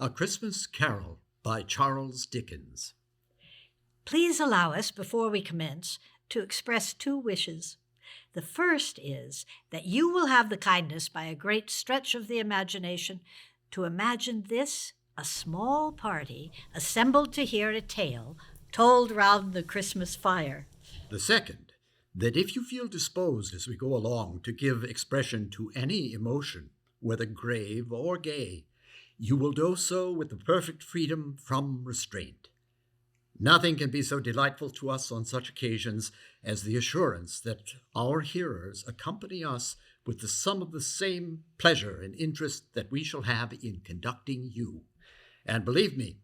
A Christmas Carol by Charles Dickens. Please allow us, before we commence, to express two wishes. The first is that you will have the kindness, by a great stretch of the imagination, to imagine this a small party assembled to hear a tale told round the Christmas fire. The second, that if you feel disposed as we go along to give expression to any emotion, whether grave or gay, you will do so with the perfect freedom from restraint. Nothing can be so delightful to us on such occasions as the assurance that our hearers accompany us with some of the same pleasure and interest that we shall have in conducting you. And believe me,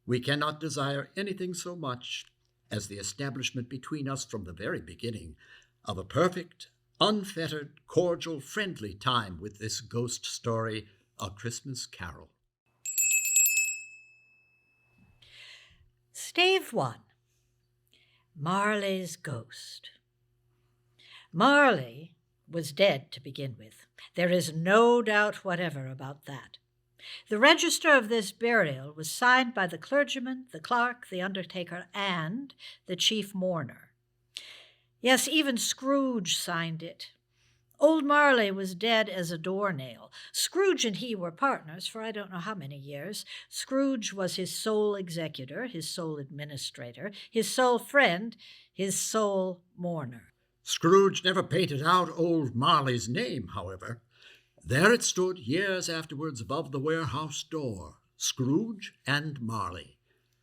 we cannot desire anything so much as the establishment between us from the very beginning of a perfect, unfettered, cordial, friendly time with this ghost story, A Christmas Carol. Stave 1. Marley's Ghost. Marley was dead to begin with. There is no doubt whatever about that. The register of this burial was signed by the clergyman, the clerk, the undertaker, and the chief mourner. Yes, even Scrooge signed it. Old Marley was dead as a doornail. Scrooge and he were partners for I don't know how many years. Scrooge was his sole executor, his sole administrator, his sole friend, his sole mourner. Scrooge never painted out old Marley's name, however. There it stood years afterwards above the warehouse door, Scrooge and Marley.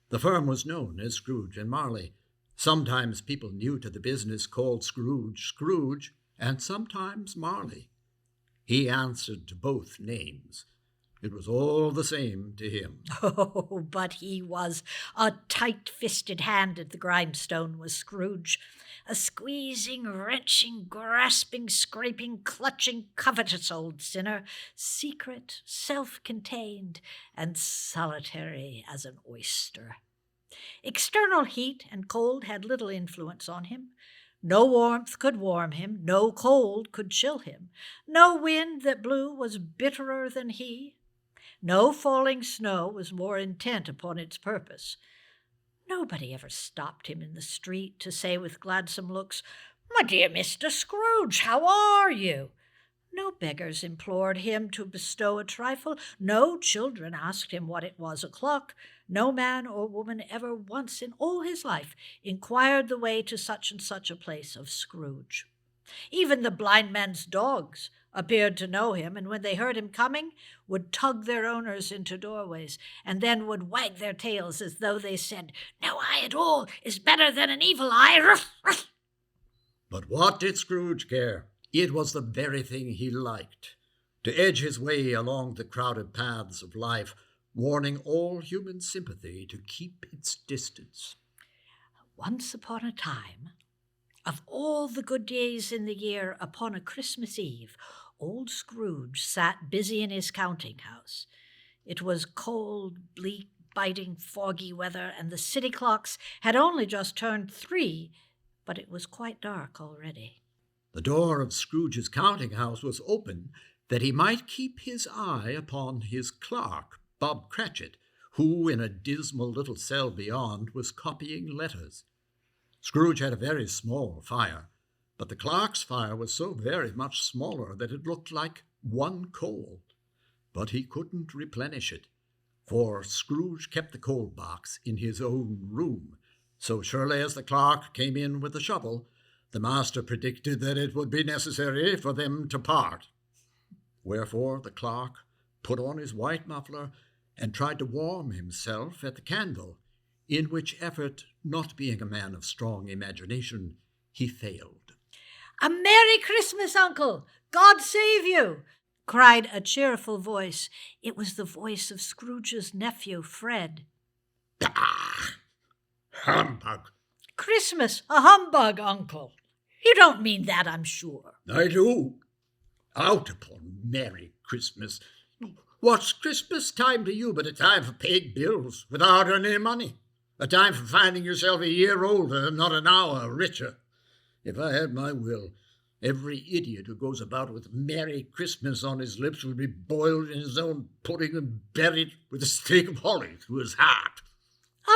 The firm was known as Scrooge and Marley. Sometimes people new to the business called Scrooge Scrooge, and sometimes Marley. He answered to both names. It was all the same to him. Oh, but he was a tight-fisted hand at the grindstone, was Scrooge. A squeezing, wrenching, grasping, scraping, clutching, covetous old sinner, secret, self-contained, and solitary as an oyster. External heat and cold had little influence on him. No warmth could warm him, no cold could chill him. No wind that blew was bitterer than he. No falling snow was more intent upon its purpose. Nobody ever stopped him in the street to say with gladsome looks, "My dear Mr. Scrooge, how are you?" No beggars implored him to bestow a trifle. No children asked him what it was o'clock. No man or woman ever once in all his life inquired the way to such and such a place of Scrooge. Even the blind man's dogs appeared to know him, and when they heard him coming, would tug their owners into doorways, and then would wag their tails as though they said, "No eye at all is better than an evil eye." Ruff, ruff. But what did Scrooge care? It was the very thing he liked, to edge his way along the crowded paths of life, warning all human sympathy to keep its distance. Once upon a time, of all the good days in the year, upon a Christmas Eve, old Scrooge sat busy in his counting-house. It was cold, bleak, biting, foggy weather, and the city clocks had only just turned 3, but it was quite dark already. The door of Scrooge's counting-house was open that he might keep his eye upon his clerk, Bob Cratchit, who, in a dismal little cell beyond, was copying letters. Scrooge had a very small fire, but the clerk's fire was so very much smaller that it looked like one coal. But he couldn't replenish it, for Scrooge kept the coal box in his own room. So surely as the clerk came in with the shovel, the master predicted that it would be necessary for them to part. Wherefore the clerk put on his white muffler and tried to warm himself at the candle, in which effort, not being a man of strong imagination, he failed. "A Merry Christmas, Uncle! God save you!" cried a cheerful voice. It was the voice of Scrooge's nephew, Fred. "Bah! Humbug!" "Christmas a humbug, Uncle! You don't mean that, I'm sure." "I do. Out upon Merry Christmas! What's Christmas time to you but a time for paying bills without earning money? A time for finding yourself a year older and not an hour richer? If I had my will, Every idiot who goes about with Merry Christmas on his lips will be boiled in his own pudding and buried with a stake of holly through his heart.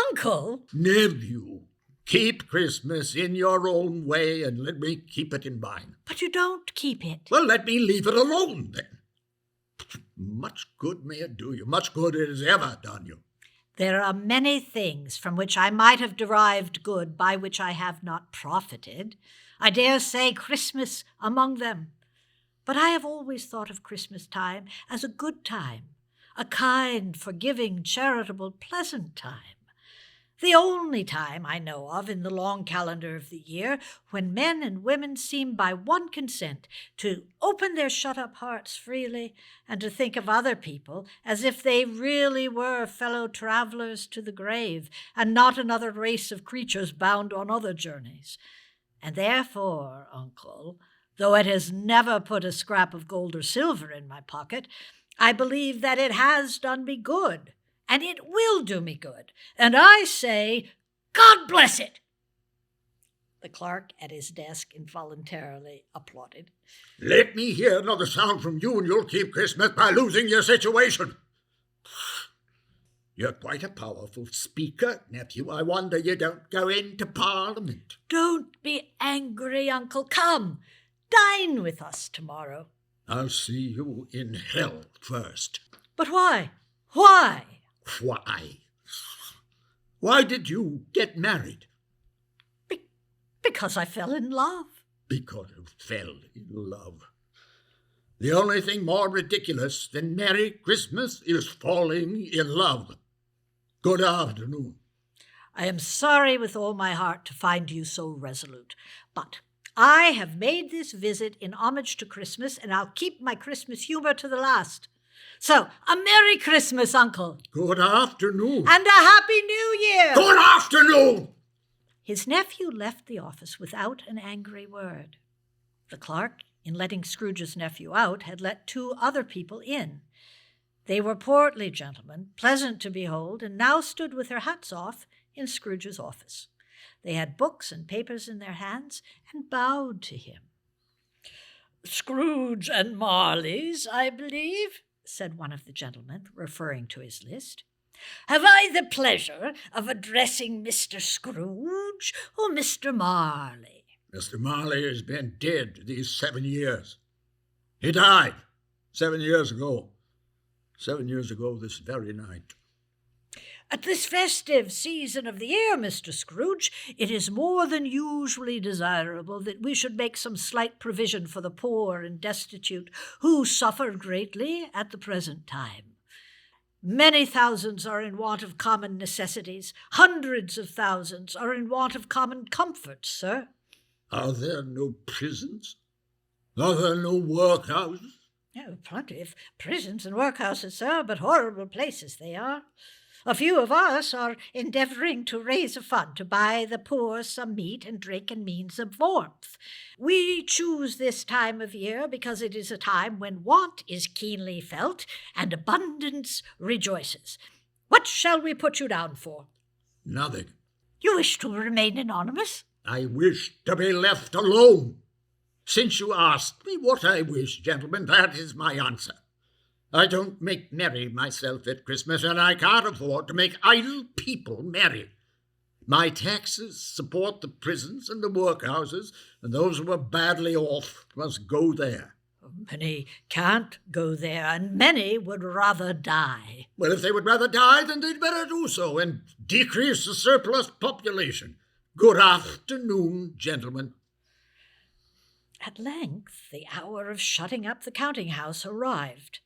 Uncle? Nephew, keep Christmas in your own way and let me keep it in mine. But you don't keep it. Well, let me leave it alone, then. Much good may it do you, much good it has ever done you. There are many things from which I might have derived good, by which I have not profited. I dare say Christmas among them. But I have always thought of Christmas time as a good time, a kind, forgiving, charitable, pleasant time. The only time I know of in the long calendar of the year when men and women seem by one consent to open their shut-up hearts freely and to think of other people as if they really were fellow travelers to the grave and not another race of creatures bound on other journeys. And therefore, Uncle, though it has never put a scrap of gold or silver in my pocket, I believe that it has done me good. And it will do me good. And I say, God bless it. The clerk at his desk involuntarily applauded. Let me hear another sound from you and you'll keep Christmas by losing your situation. You're quite a powerful speaker, nephew. I wonder you don't go into Parliament. Don't be angry, Uncle. Come, dine with us tomorrow. I'll see you in hell first. But why? Why? Why? Why did you get married? Because I fell in love. Because you fell in love. The only thing more ridiculous than Merry Christmas is falling in love. Good afternoon. I am sorry with all my heart to find you so resolute, but I have made this visit in homage to Christmas, and I'll keep my Christmas humor to the last. So, a Merry Christmas, Uncle. Good afternoon. And a Happy New Year. Good afternoon. His nephew left the office without an angry word. The clerk, in letting Scrooge's nephew out, had let 2 other people in. They were portly gentlemen, pleasant to behold, and now stood with their hats off in Scrooge's office. They had books and papers in their hands and bowed to him. Scrooge and Marley's, I believe, said one of the gentlemen, referring to his list. Have I the pleasure of addressing Mr. Scrooge or Mr. Marley? Mr. Marley has been dead these 7 years. He died 7 years ago. 7 years ago this very night. At this festive season of the year, Mr. Scrooge, it is more than usually desirable that we should make some slight provision for the poor and destitute who suffer greatly at the present time. Many thousands are in want of common necessities. Hundreds of thousands are in want of common comforts, sir. Are there no prisons? Are there no workhouses? Oh, plenty of prisons and workhouses, sir, but horrible places they are. A few of us are endeavouring to raise a fund to buy the poor some meat and drink and means of warmth. We choose this time of year because it is a time when want is keenly felt and abundance rejoices. What shall we put you down for? Nothing. You wish to remain anonymous? I wish to be left alone. Since you asked me what I wish, gentlemen, that is my answer. I don't make merry myself at Christmas, and I can't afford to make idle people merry. My taxes support the prisons and the workhouses, and those who are badly off must go there. Many can't go there, and many would rather die. Well, if they would rather die, then they'd better do so and decrease the surplus population. Good afternoon, gentlemen. At length, the hour of shutting up the counting-house arrived.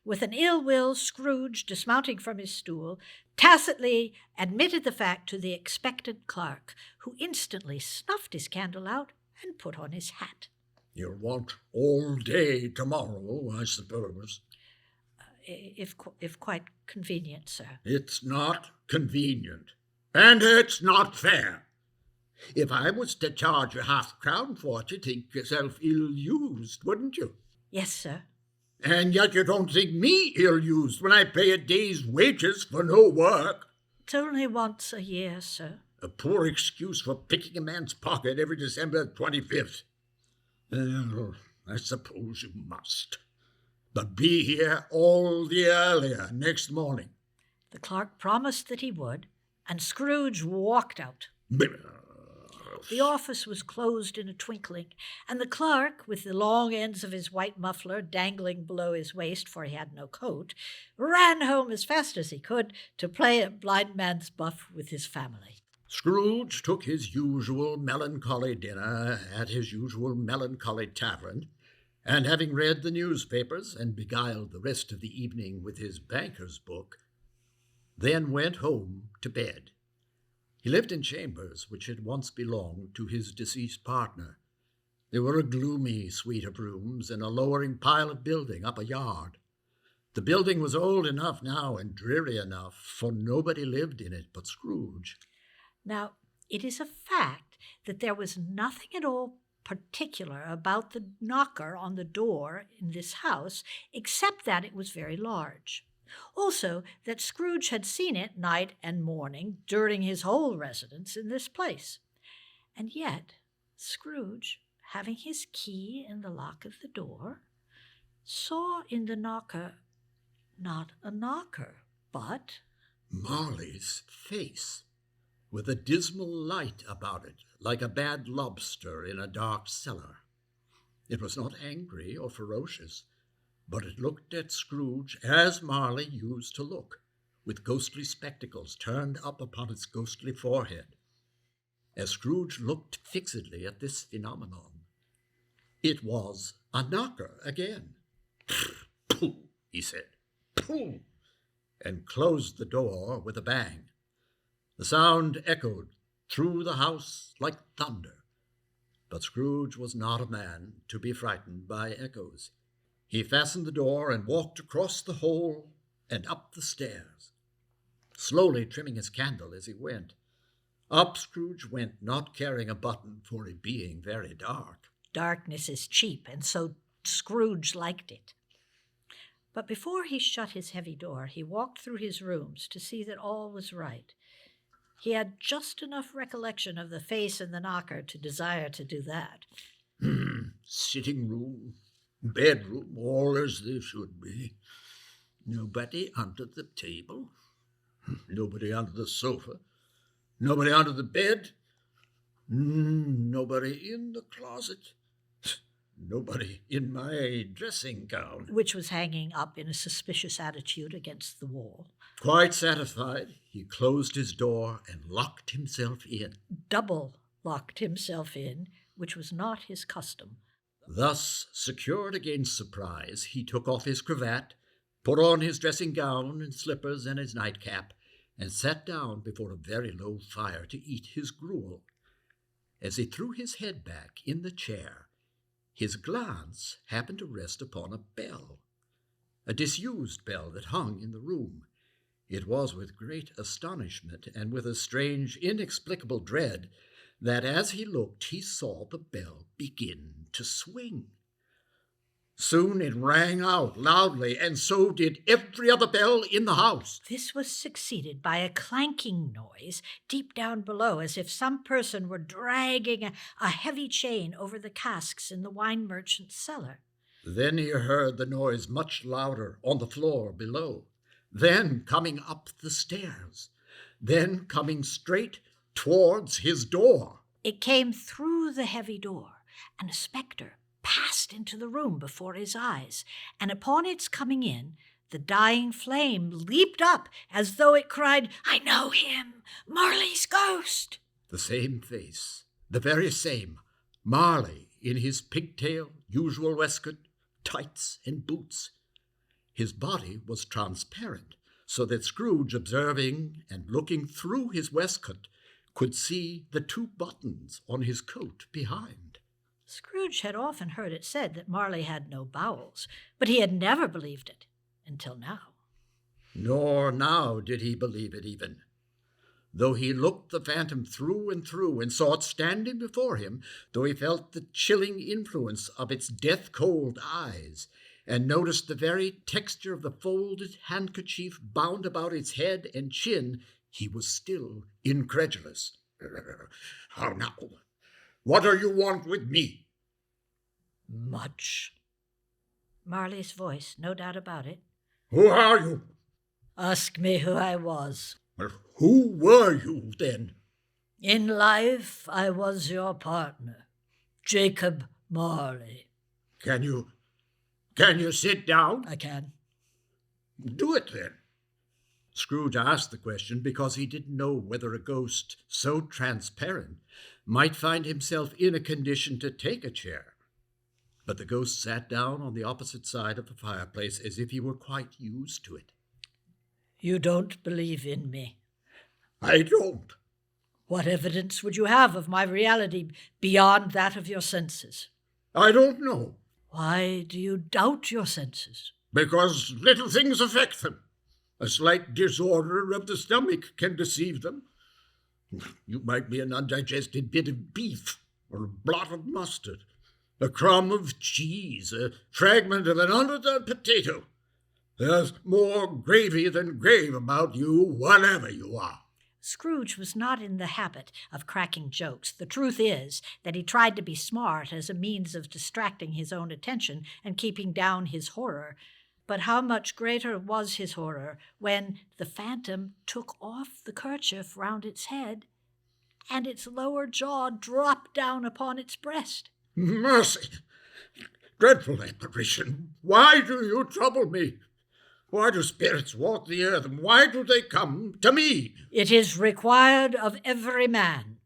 With an ill will, Scrooge, dismounting from his stool, tacitly admitted the fact to the expectant clerk, who instantly snuffed his candle out and put on his hat. You'll want all day tomorrow, I suppose. If quite convenient, sir. It's not convenient, and it's not fair. If I was to charge you half-crown for it, you'd think yourself ill-used, wouldn't you? Yes, sir. And yet you don't think me ill-used when I pay a day's wages for no work. It's only once a year, sir. A poor excuse for picking a man's pocket every December 25th. Well, I suppose you must. But be here all the earlier next morning. The clerk promised that he would, and Scrooge walked out. The office was closed in a twinkling, and the clerk, with the long ends of his white muffler dangling below his waist, for he had no coat, ran home as fast as he could to play at blind man's buff with his family. Scrooge took his usual melancholy dinner at his usual melancholy tavern, and having read the newspapers and beguiled the rest of the evening with his banker's book, then went home to bed. He lived in chambers which had once belonged to his deceased partner. They were a gloomy suite of rooms in a lowering pile of building up a yard. The building was old enough now and dreary enough, for nobody lived in it but Scrooge. Now, it is a fact that there was nothing at all particular about the knocker on the door in this house, except that it was very large. Also, that Scrooge had seen it night and morning during his whole residence in this place. And yet, Scrooge, having his key in the lock of the door, saw in the knocker not a knocker, but Marley's face, with a dismal light about it, like a bad lobster in a dark cellar. It was not angry or ferocious, but it looked at Scrooge as Marley used to look, with ghostly spectacles turned up upon its ghostly forehead. As Scrooge looked fixedly at this phenomenon, it was a knocker again. "Pooh," he said, "pooh," and closed the door with a bang. The sound echoed through the house like thunder, but Scrooge was not a man to be frightened by echoes. He fastened the door and walked across the hall and up the stairs, slowly trimming his candle as he went. Up Scrooge went, not caring a button for it being very dark. Darkness is cheap, and so Scrooge liked it. But before he shut his heavy door, he walked through his rooms to see that all was right. He had just enough recollection of the face in the knocker to desire to do that. Sitting room, bedroom, all as they should be. Nobody under the table. Nobody under the sofa. Nobody under the bed. Nobody in the closet. Nobody in my dressing gown, which was hanging up in a suspicious attitude against the wall. Quite satisfied, he closed his door and locked himself in. Double locked himself in, which was not his custom. Thus, secured against surprise, he took off his cravat, put on his dressing gown and slippers and his nightcap, and sat down before a very low fire to eat his gruel. As he threw his head back in the chair, his glance happened to rest upon a bell, a disused bell that hung in the room. It was with great astonishment and with a strange, inexplicable dread that as he looked he saw the bell begin to swing. Soon it rang out loudly, and so did every other bell in the house. This was succeeded by a clanking noise deep down below, as if some person were dragging a heavy chain over the casks in the wine merchant's cellar. Then he heard the noise much louder on the floor below, then coming up the stairs, then coming straight towards his door. It came through the heavy door, and a spectre passed into the room before his eyes, and upon its coming in, the dying flame leaped up as though it cried, "I know him, Marley's ghost." The same face, the very same, Marley in his pigtail, usual waistcoat, tights, and boots. His body was transparent, so that Scrooge, observing and looking through his waistcoat, could see the 2 buttons on his coat behind. Scrooge had often heard it said that Marley had no bowels, but he had never believed it until now. Nor now did he believe it even. Though he looked the phantom through and saw it standing before him, though he felt the chilling influence of its death-cold eyes, and noticed the very texture of the folded handkerchief bound about its head and chin, he was still incredulous. "How now? What do you want with me?" Much. Marley's voice, no doubt about it. Who are you? Ask me who I was. Well, who were you then? In life, I was your partner, Jacob Marley. Can you sit down? I can. Do it then. Scrooge asked the question because he didn't know whether a ghost so transparent might find himself in a condition to take a chair. But the ghost sat down on the opposite side of the fireplace as if he were quite used to it. You don't believe in me. I don't. What evidence would you have of my reality beyond that of your senses? I don't know. Why do you doubt your senses? Because little things affect them. A slight disorder of the stomach can deceive them. You might be an undigested bit of beef, or a blot of mustard, a crumb of cheese, a fragment of an underdone potato. There's more gravy than grave about you, whatever you are. Scrooge was not in the habit of cracking jokes. The truth is that he tried to be smart as a means of distracting his own attention and keeping down his horror. But how much greater was his horror when the phantom took off the kerchief round its head and its lower jaw dropped down upon its breast. Mercy! Dreadful apparition! Why do you trouble me? Why do spirits walk the earth, and why do they come to me? It is required of every man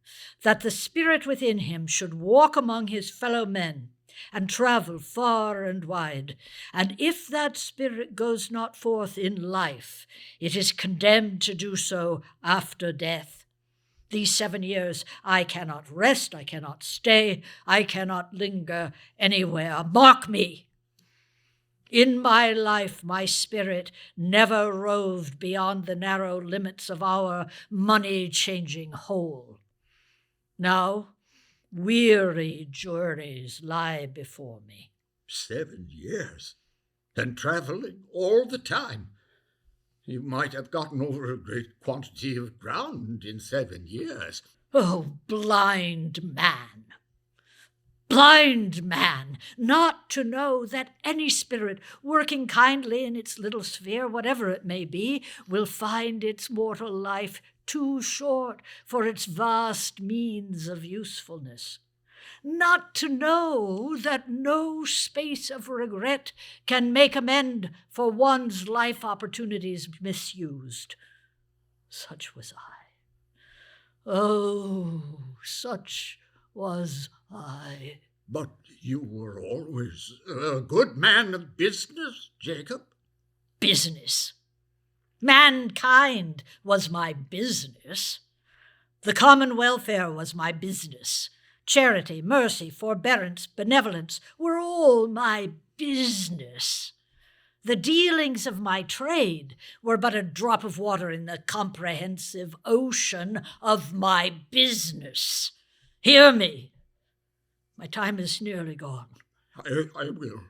that the spirit within him should walk among his fellow men and travel far and wide. And if that spirit goes not forth in life, it is condemned to do so after death. These 7 years I cannot rest, I cannot stay, I cannot linger anywhere. Mark me! In my life, my spirit never roved beyond the narrow limits of our money-changing hole. Now, weary journeys lie before me. 7 years? And traveling all the time? You might have gotten over a great quantity of ground in 7 years. Oh, blind man! Blind man, not to know that any spirit working kindly in its little sphere, whatever it may be, will find its mortal life too short for its vast means of usefulness. Not to know that no space of regret can make amend for one's life opportunities misused. Such was I. Oh, such was I. But you were always a good man of business, Jacob. Business. Mankind was my business. The common welfare was my business. Charity, mercy, forbearance, benevolence were all my business. The dealings of my trade were but a drop of water in the comprehensive ocean of my business. Hear me. My time is nearly gone. I will.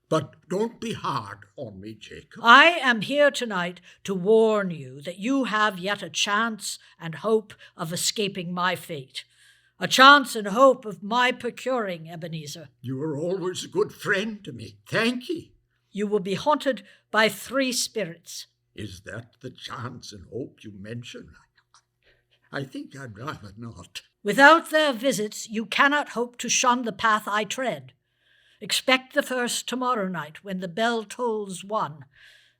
But don't be hard on me, Jacob. I am here tonight to warn you that you have yet a chance and hope of escaping my fate. A chance and hope of my procuring Ebenezer. You were always a good friend to me. Thank ye. You will be haunted by 3 spirits. Is that the chance and hope you mention? I think I'd rather not. Without their visits, you cannot hope to shun the path I tread. Expect the first tomorrow night when the bell tolls 1.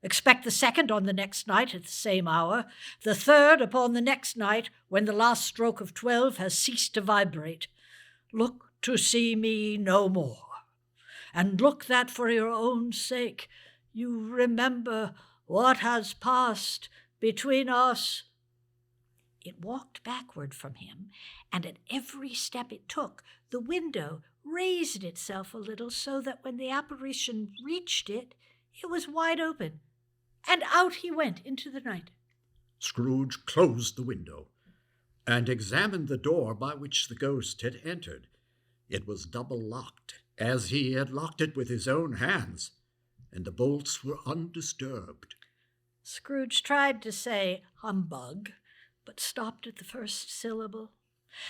Expect the second on the next night at the same hour. The third upon the next night when the last stroke of 12 has ceased to vibrate. Look to see me no more. And look that for your own sake you remember what has passed between us. It walked backward from him, and at every step it took, the window raised itself a little so that when the apparition reached it, it was wide open, and out he went into the night. Scrooge closed the window and examined the door by which the ghost had entered. It was double locked, as he had locked it with his own hands, and the bolts were undisturbed. Scrooge tried to say humbug, but stopped at the first syllable.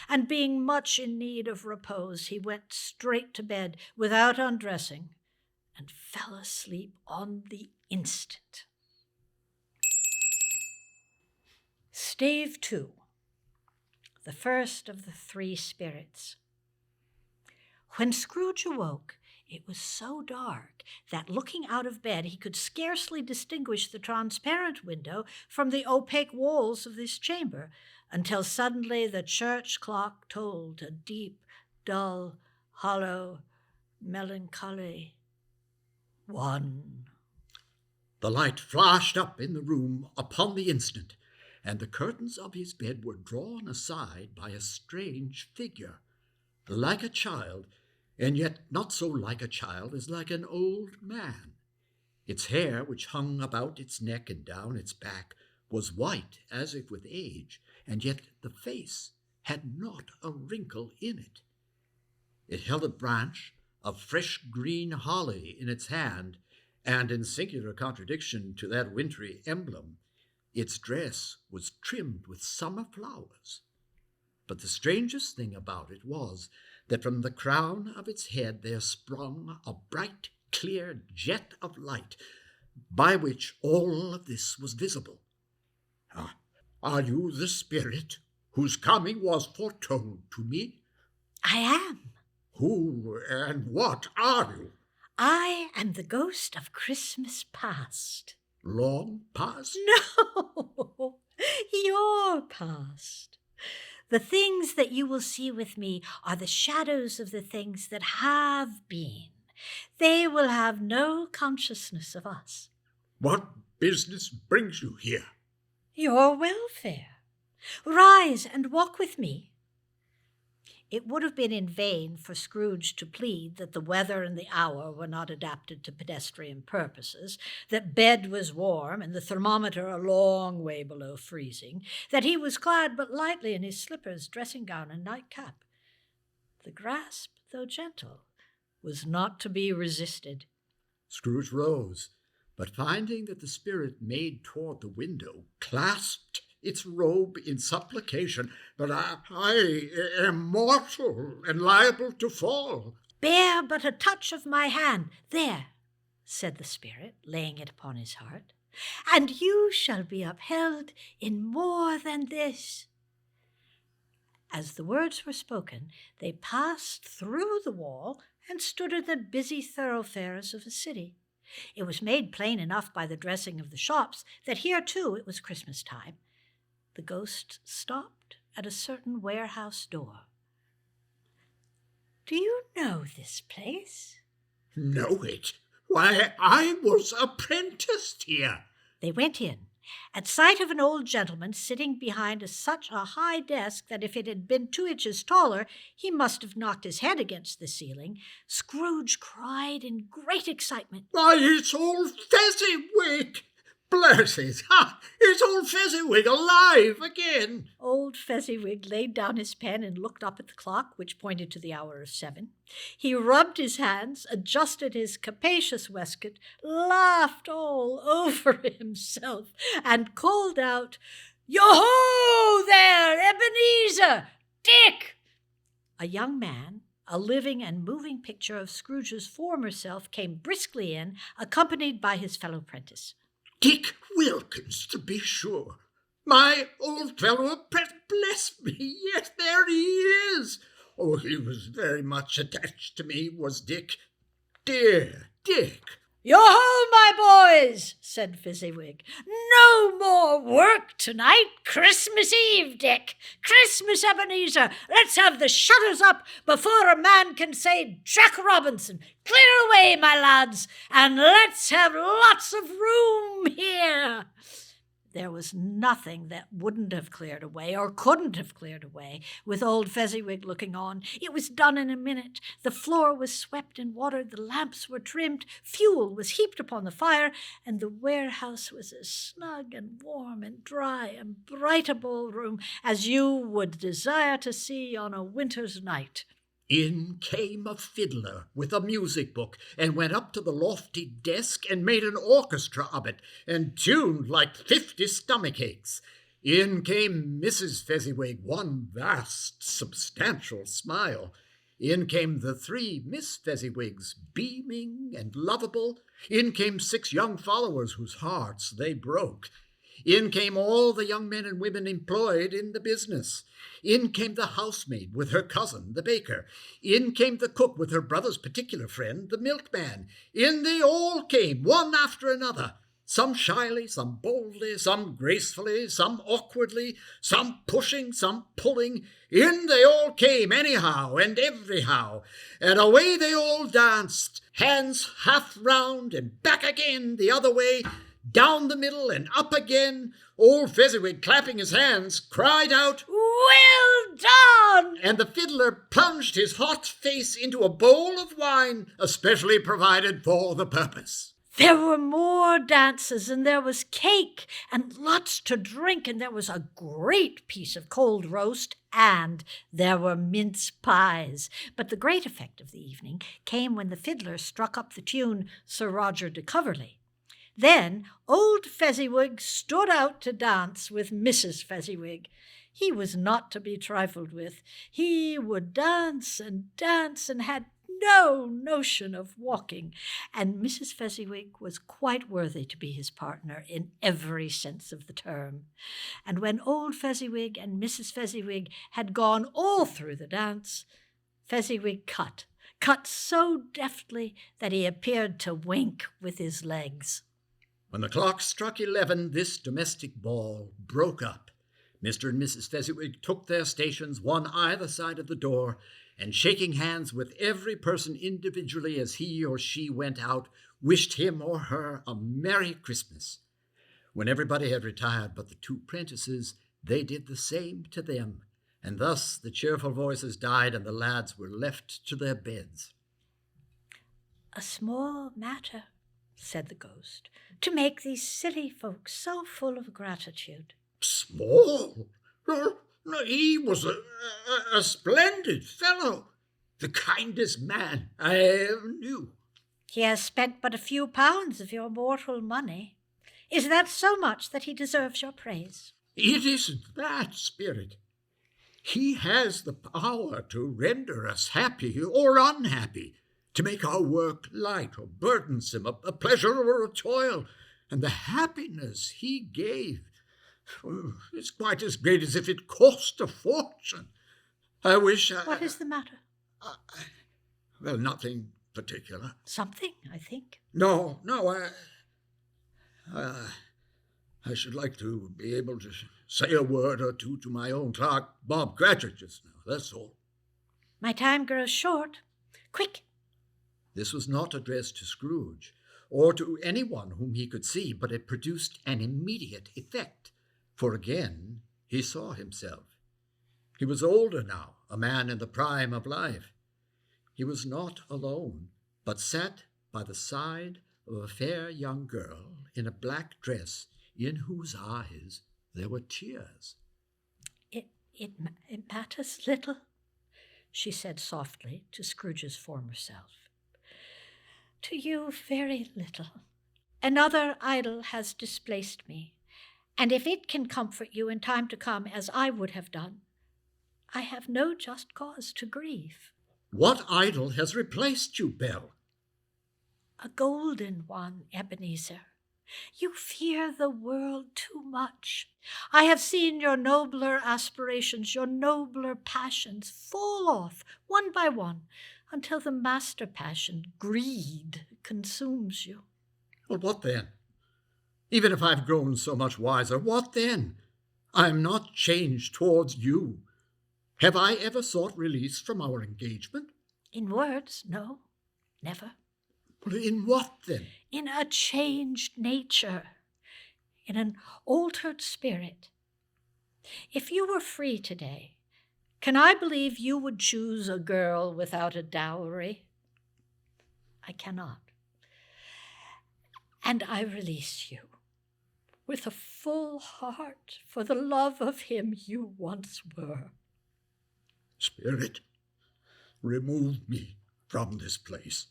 and being much in need of repose, he went straight to bed without undressing and fell asleep on the instant. Stave 2, the first of the three spirits. When Scrooge awoke, it was so dark that looking out of bed he could scarcely distinguish the transparent window from the opaque walls of this chamber, until suddenly the church clock tolled a deep, dull, hollow, melancholy 1. The light flashed up in the room upon the instant, and the curtains of his bed were drawn aside by a strange figure, like a child, and yet not so like a child as like an old man. Its hair, which hung about its neck and down its back, was white as if with age, and yet the face had not a wrinkle in it. It held a branch of fresh green holly in its hand, and in singular contradiction to that wintry emblem, its dress was trimmed with summer flowers. But the strangest thing about it was that from the crown of its head there sprung a bright, clear jet of light, by which all of this was visible. Are you the spirit whose coming was foretold to me? I am. Who and what are you? I am the ghost of Christmas past. Long past? No, your past. The things that you will see with me are the shadows of the things that have been. They will have no consciousness of us. What business brings you here? Your welfare. Rise and walk with me. It would have been in vain for Scrooge to plead that the weather and the hour were not adapted to pedestrian purposes, that bed was warm and the thermometer a long way below freezing, that he was clad but lightly in his slippers, dressing gown, and nightcap. The grasp, though gentle, was not to be resisted. Scrooge rose, but finding that the spirit made toward the window, clasped its robe in supplication. But I am mortal and liable to fall. Bear but a touch of my hand. There, said the spirit, laying it upon his heart, and you shall be upheld in more than this. As the words were spoken, they passed through the wall and stood in the busy thoroughfares of the city. It was made plain enough by the dressing of the shops that here, too, it was Christmas time. The ghost stopped at a certain warehouse door. Do you know this place? Know it? Why, I was apprenticed here. They went in. At sight of an old gentleman sitting behind such a high desk that if it had been 2 inches taller, he must have knocked his head against the ceiling, Scrooge cried in great excitement, Why, it's old Fezziwig! Bless his heart, it's old Fezziwig alive again! Old Fezziwig laid down his pen and looked up at the clock, which pointed to the hour of 7. He rubbed his hands, adjusted his capacious waistcoat, laughed all over himself, and called out, Yo-ho there, Ebenezer! Dick! A young man, a living and moving picture of Scrooge's former self, came briskly in, accompanied by his fellow apprentice. Dick Wilkins, to be sure. My old fellow apprentice, bless me, yes, there he is. Oh, he was very much attached to me, was Dick. Dear Dick. Yo-ho, my boys, said Fezziwig. No more work tonight. Christmas Eve, Dick. Christmas, Ebenezer. Let's have the shutters up before a man can say Jack Robinson. Clear away, my lads, and let's have lots of room here. There was nothing that wouldn't have cleared away or couldn't have cleared away with old Fezziwig looking on. It was done in a minute. The floor was swept and watered, the lamps were trimmed, fuel was heaped upon the fire, and the warehouse was as snug and warm and dry and bright a ballroom as you would desire to see on a winter's night. In came a fiddler with a music book and went up to the lofty desk and made an orchestra of it and tuned like 50 stomachaches. In came Mrs. Fezziwig, one vast, substantial smile. In came the 3 Miss Fezziwigs, beaming and lovable. In came 6 young followers whose hearts they broke. In came all the young men and women employed in the business. In came the housemaid with her cousin, the baker. In came the cook with her brother's particular friend, the milkman. In they all came, one after another, some shyly, some boldly, some gracefully, some awkwardly, some pushing, some pulling. In they all came anyhow and everyhow, and away they all danced, hands half round and back again the other way, down the middle and up again. Old Fezziwig, clapping his hands, cried out, "Well done!" and the fiddler plunged his hot face into a bowl of wine, especially provided for the purpose. There were more dances, and there was cake, and lots to drink, and there was a great piece of cold roast, and there were mince pies. But the great effect of the evening came when the fiddler struck up the tune Sir Roger de Coverley. Then old Fezziwig stood out to dance with Mrs. Fezziwig. He was not to be trifled with. He would dance and had no notion of walking, and Mrs. Fezziwig was quite worthy to be his partner in every sense of the term. And when old Fezziwig and Mrs. Fezziwig had gone all through the dance, Fezziwig cut so deftly that he appeared to wink with his legs. When the clock struck 11, this domestic ball broke up. Mr. and Mrs. Fezziwig took their stations, one either side of the door, and shaking hands with every person individually as he or she went out, wished him or her a Merry Christmas. When everybody had retired but the 2 prentices, they did the same to them, and thus the cheerful voices died and the lads were left to their beds. "A small matter," said the ghost, "to make these silly folks so full of gratitude." Small? No, he was a splendid fellow, the kindest man I ever knew. "He has spent but a few pounds of your mortal money. Is that so much that he deserves your praise?" It isn't that, Spirit. He has the power to render us happy or unhappy, to make our work light or burdensome, a pleasure or a toil, and the happiness he gave is quite as great as if it cost a fortune. I wish I... What is the matter? Well, nothing particular. Something, I think. No, I should like to be able to say a word or two to my own clerk, Bob Cratchit, just now, that's all. My time grows short. Quick! This was not addressed to Scrooge, or to anyone whom he could see, but it produced an immediate effect, for again he saw himself. He was older now, a man in the prime of life. He was not alone, but sat by the side of a fair young girl in a black dress, in whose eyes there were tears. It matters little," she said softly to Scrooge's former self. "To you, very little. Another idol has displaced me, and if it can comfort you in time to come as I would have done, I have no just cause to grieve." What idol has replaced you, Belle? "A golden one, Ebenezer. You fear the world too much. I have seen your nobler aspirations, your nobler passions fall off one by one until the master passion, greed, consumes you." Well, what then? Even if I've grown so much wiser, what then? I am not changed towards you. Have I ever sought release from our engagement? In words, no, never. Well, in what then? In a changed nature, in an altered spirit. If you were free today, can I believe you would choose a girl without a dowry? I cannot. And I release you with a full heart for the love of him you once were. Spirit, remove me from this place.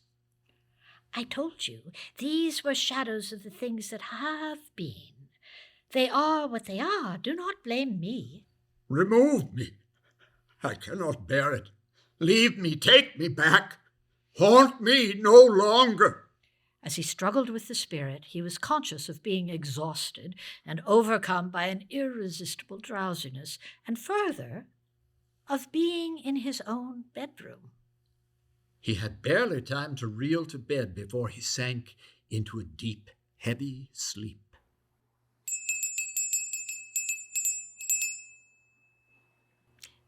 I told you these were shadows of the things that have been. They are what they are. Do not blame me. Remove me. I cannot bear it. Leave me, take me back. Haunt me no longer. As he struggled with the spirit, he was conscious of being exhausted and overcome by an irresistible drowsiness, and further, of being in his own bedroom. He had barely time to reel to bed before he sank into a deep, heavy sleep.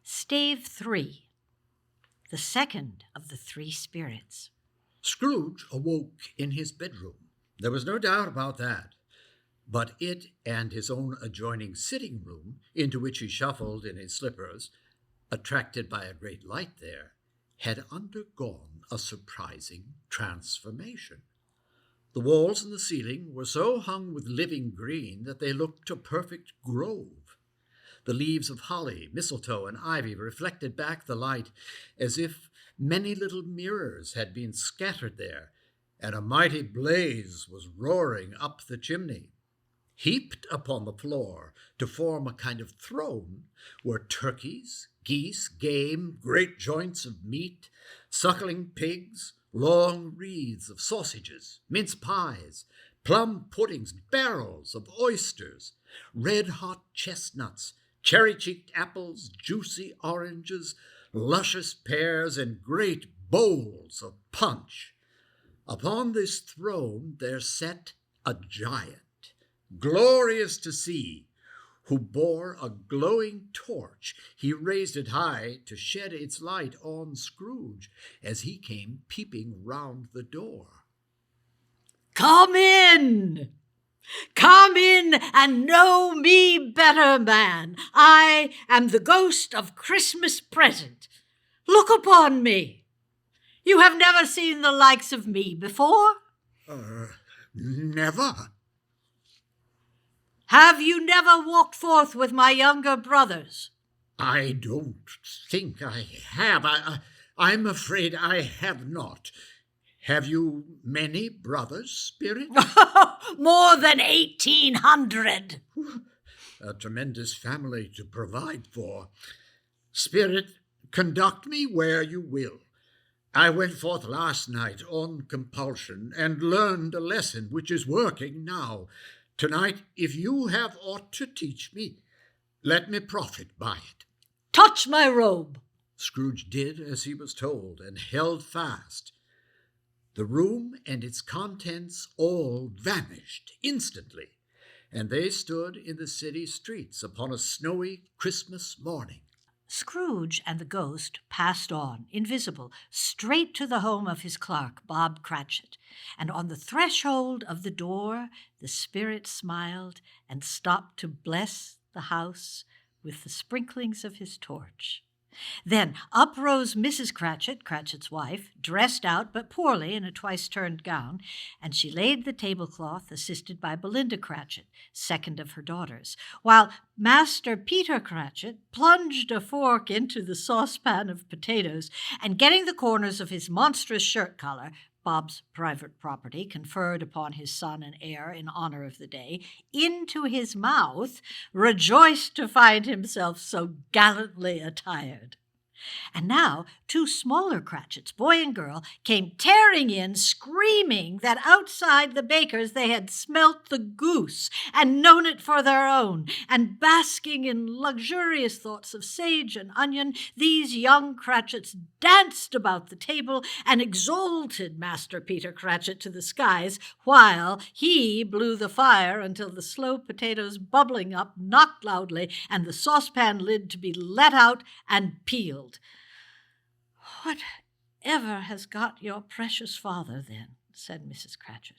Stave 3, the second of the three spirits. Scrooge awoke in his bedroom. There was no doubt about that. But it and his own adjoining sitting room, into which he shuffled in his slippers, attracted by a great light there, had undergone a surprising transformation. The walls and the ceiling were so hung with living green that they looked a perfect grove. The leaves of holly, mistletoe, and ivy reflected back the light as if many little mirrors had been scattered there, and a mighty blaze was roaring up the chimney. Heaped upon the floor to form a kind of throne were turkeys, geese, game, great joints of meat, suckling pigs, long wreaths of sausages, mince pies, plum puddings, barrels of oysters, red-hot chestnuts, cherry-cheeked apples, juicy oranges, luscious pears, and great bowls of punch. Upon this throne there sat a giant, glorious to see, who bore a glowing torch. He raised it high to shed its light on Scrooge as he came peeping round the door. Come in! Come in and know me better, man. I am the ghost of Christmas present. Look upon me. You have never seen the likes of me before? Never. Have you never walked forth with my younger brothers? I don't think I have. I'm afraid I have not. Have you many brothers, Spirit? More than 1,800. A tremendous family to provide for. Spirit, conduct me where you will. I went forth last night on compulsion and learned a lesson which is working now. Tonight, if you have aught to teach me, let me profit by it. Touch my robe. Scrooge did as he was told and held fast. The room and its contents all vanished instantly, and they stood in the city streets upon a snowy Christmas morning. Scrooge and the ghost passed on, invisible, straight to the home of his clerk, Bob Cratchit, and on the threshold of the door the spirit smiled and stopped to bless the house with the sprinklings of his torch. Then up rose Mrs. Cratchit, Cratchit's wife, dressed out but poorly in a twice-turned gown, and she laid the tablecloth, assisted by Belinda Cratchit, second of her daughters, while Master Peter Cratchit plunged a fork into the saucepan of potatoes, and getting the corners of his monstrous shirt collar, Bob's private property, conferred upon his son and heir in honor of the day, into his mouth, rejoiced to find himself so gallantly attired. And now 2 smaller Cratchits, boy and girl, came tearing in, screaming that outside the baker's they had smelt the goose and known it for their own, and basking in luxurious thoughts of sage and onion, these young Cratchits danced about the table and exalted Master Peter Cratchit to the skies, while he blew the fire until the slow potatoes bubbling up knocked loudly, and the saucepan lid to be let out and peeled. "Whatever has got your precious father, then?" said Mrs. Cratchit.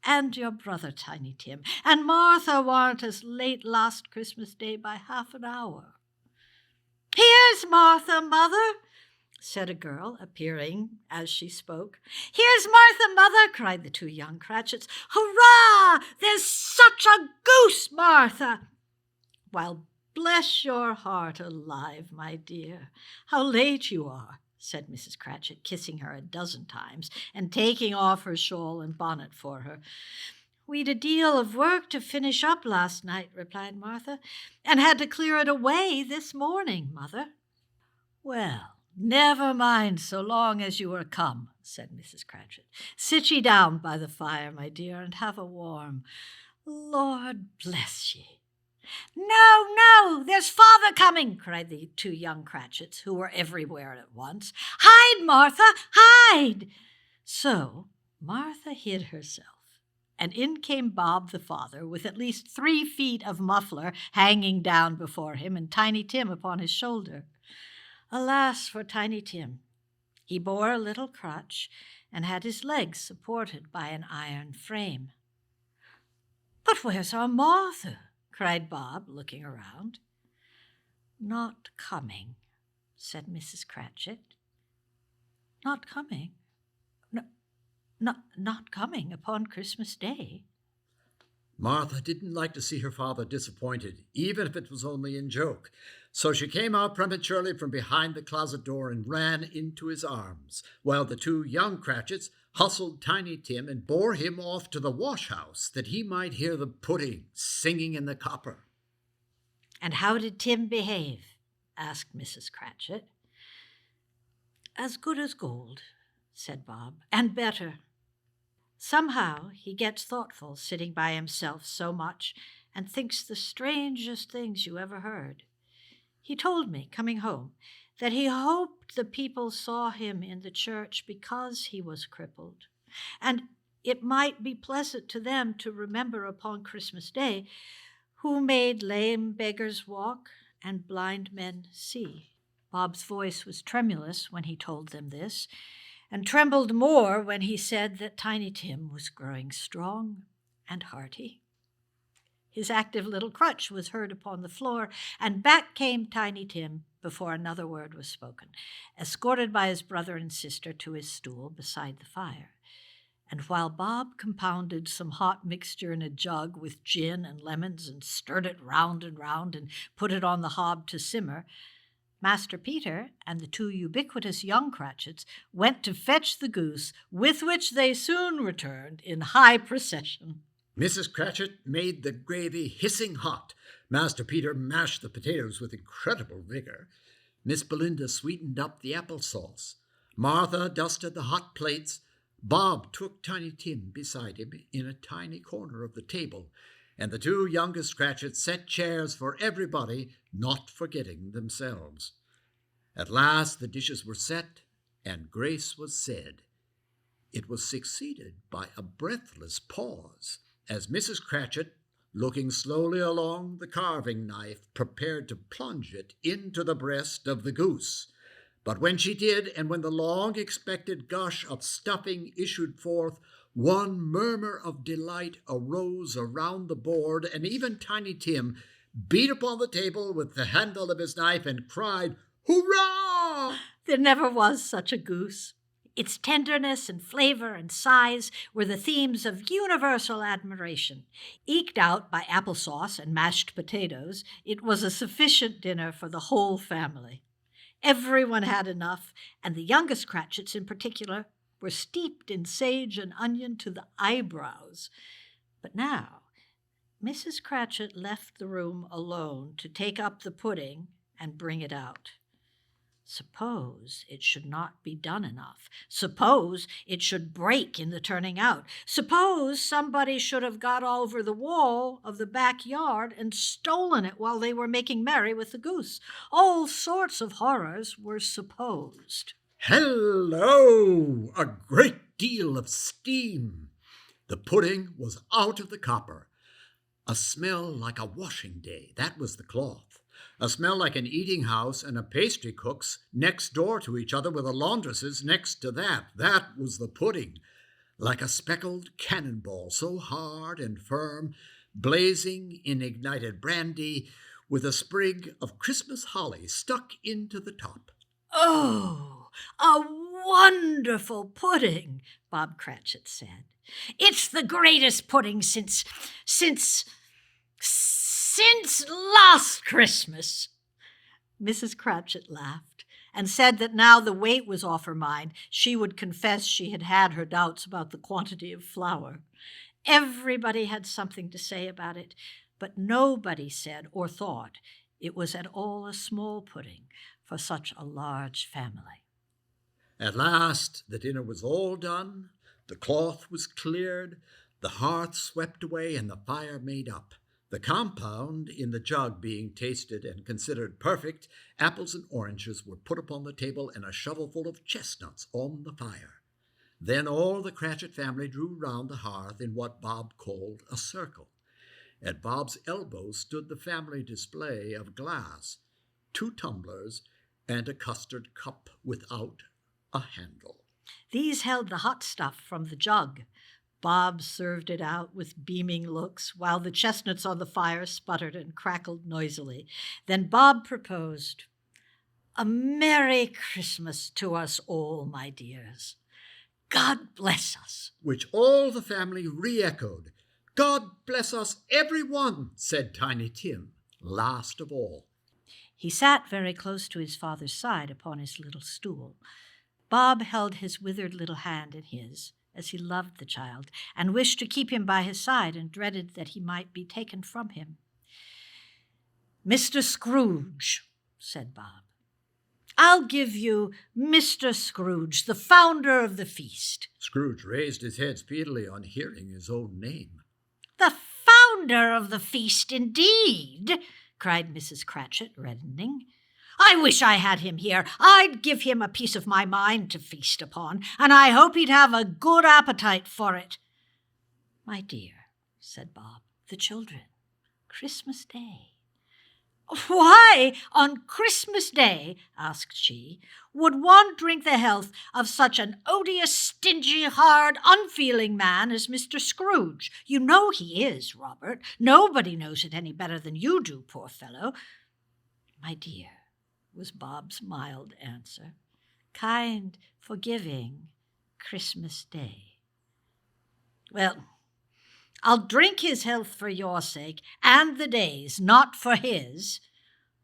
"And your brother, Tiny Tim, and Martha warn't as late last Christmas Day by half an hour." "Here's Martha, mother," said a girl, appearing as she spoke. "Here's Martha, mother," cried the 2 young Cratchits. "Hurrah! There's such a goose, Martha!" "Well, bless your heart alive, my dear, how late you are," said Mrs. Cratchit, kissing her a dozen times and taking off her shawl and bonnet for her. "We'd a deal of work to finish up last night," replied Martha, "and had to clear it away this morning, Mother." "Well, never mind so long as you are come," said Mrs. Cratchit. "Sit ye down by the fire, my dear, and have a warm. Lord bless ye." "No, no, there's father coming," cried the two young Cratchits, who were everywhere at once. "Hide, Martha, hide!" So Martha hid herself, and in came Bob the father, with at least 3 feet of muffler hanging down before him, and Tiny Tim upon his shoulder. Alas for Tiny Tim! He bore a little crutch, and had his legs supported by an iron frame. "But where's our Martha?" cried Bob, looking around. "Not coming," said Mrs. Cratchit. "Not coming? Not coming upon Christmas Day?" Martha didn't like to see her father disappointed, even if it was only in joke. So she came out prematurely from behind the closet door and ran into his arms, while the two young Cratchits hustled Tiny Tim and bore him off to the wash-house that he might hear the pudding singing in the copper. "And how did Tim behave?" asked Mrs. Cratchit. "As good as gold," said Bob, "and better. Somehow he gets thoughtful, sitting by himself so much, and thinks the strangest things you ever heard. He told me, coming home, that he hoped the people saw him in the church because he was crippled, and it might be pleasant to them to remember upon Christmas Day who made lame beggars walk and blind men see." Bob's voice was tremulous when he told them this, and trembled more when he said that Tiny Tim was growing strong and hearty. His active little crutch was heard upon the floor, and back came Tiny Tim before another word was spoken, escorted by his brother and sister to his stool beside the fire. And while Bob compounded some hot mixture in a jug with gin and lemons and stirred it round and put it on the hob to simmer, Master Peter and the two ubiquitous young Cratchits went to fetch the goose, with which they soon returned in high procession. Mrs. Cratchit made the gravy hissing hot. Master Peter mashed the potatoes with incredible vigor. Miss Belinda sweetened up the applesauce. Martha dusted the hot plates. Bob took Tiny Tim beside him in a tiny corner of the table, and the two youngest Cratchits set chairs for everybody, not forgetting themselves. At last the dishes were set, and grace was said. It was succeeded by a breathless pause, as Mrs. Cratchit, looking slowly along the carving knife, prepared to plunge it into the breast of the goose. But when she did, and when the long-expected gush of stuffing issued forth, one murmur of delight arose around the board, and even Tiny Tim beat upon the table with the handle of his knife and cried, "Hurrah!" There never was such a goose. Its tenderness and flavor and size were the themes of universal admiration. Eked out by applesauce and mashed potatoes, it was a sufficient dinner for the whole family. Everyone had enough, and the youngest Cratchits in particular were steeped in sage and onion to the eyebrows. But now Mrs. Cratchit left the room alone to take up the pudding and bring it out. Suppose it should not be done enough. Suppose it should break in the turning out. Suppose somebody should have got over the wall of the backyard and stolen it while they were making merry with the goose. All sorts of horrors were supposed. Hello! A great deal of steam. The pudding was out of the copper. A smell like a washing day, that was the cloth. A smell like an eating house and a pastry cook's next door to each other with a laundress's next to that. That was the pudding. Like a speckled cannonball, so hard and firm, blazing in ignited brandy, with a sprig of Christmas holly stuck into the top. "Oh, a wonderful pudding," Bob Cratchit said. "It's the greatest pudding since last Christmas." Mrs. Cratchit laughed and said that now the weight was off her mind, she would confess she had had her doubts about the quantity of flour. Everybody had something to say about it, but nobody said or thought it was at all a small pudding for such a large family. At last the dinner was all done, the cloth was cleared, the hearth swept away, and the fire made up. The compound in the jug being tasted and considered perfect, apples and oranges were put upon the table and a shovelful of chestnuts on the fire. Then all the Cratchit family drew round the hearth in what Bob called a circle. At Bob's elbow stood the family display of glass, 2 tumblers, and a custard cup without a handle. These held the hot stuff from the jug. Bob served it out with beaming looks, while the chestnuts on the fire sputtered and crackled noisily. Then Bob proposed, "A Merry Christmas to us all, my dears. God bless us." Which all the family re-echoed. "God bless us, every one," said Tiny Tim, last of all. He sat very close to his father's side upon his little stool. Bob held his withered little hand in his, as he loved the child, and wished to keep him by his side, and dreaded that he might be taken from him. "Mr. Scrooge," said Bob. "I'll give you Mr. Scrooge, the founder of the feast." Scrooge raised his head speedily on hearing his own name. "The founder of the feast, indeed," cried Mrs. Cratchit, reddening. "I wish I had him here. I'd give him a piece of my mind to feast upon, and I hope he'd have a good appetite for it." "My dear," said Bob, "the children. Christmas Day." "Why, on Christmas Day," asked she, "would one drink the health of such an odious, stingy, hard, unfeeling man as Mr. Scrooge? You know he is, Robert. Nobody knows it any better than you do, poor fellow." "My dear," was Bob's mild answer, "kind, forgiving Christmas Day." "Well, I'll drink his health for your sake, and the day's, not for his.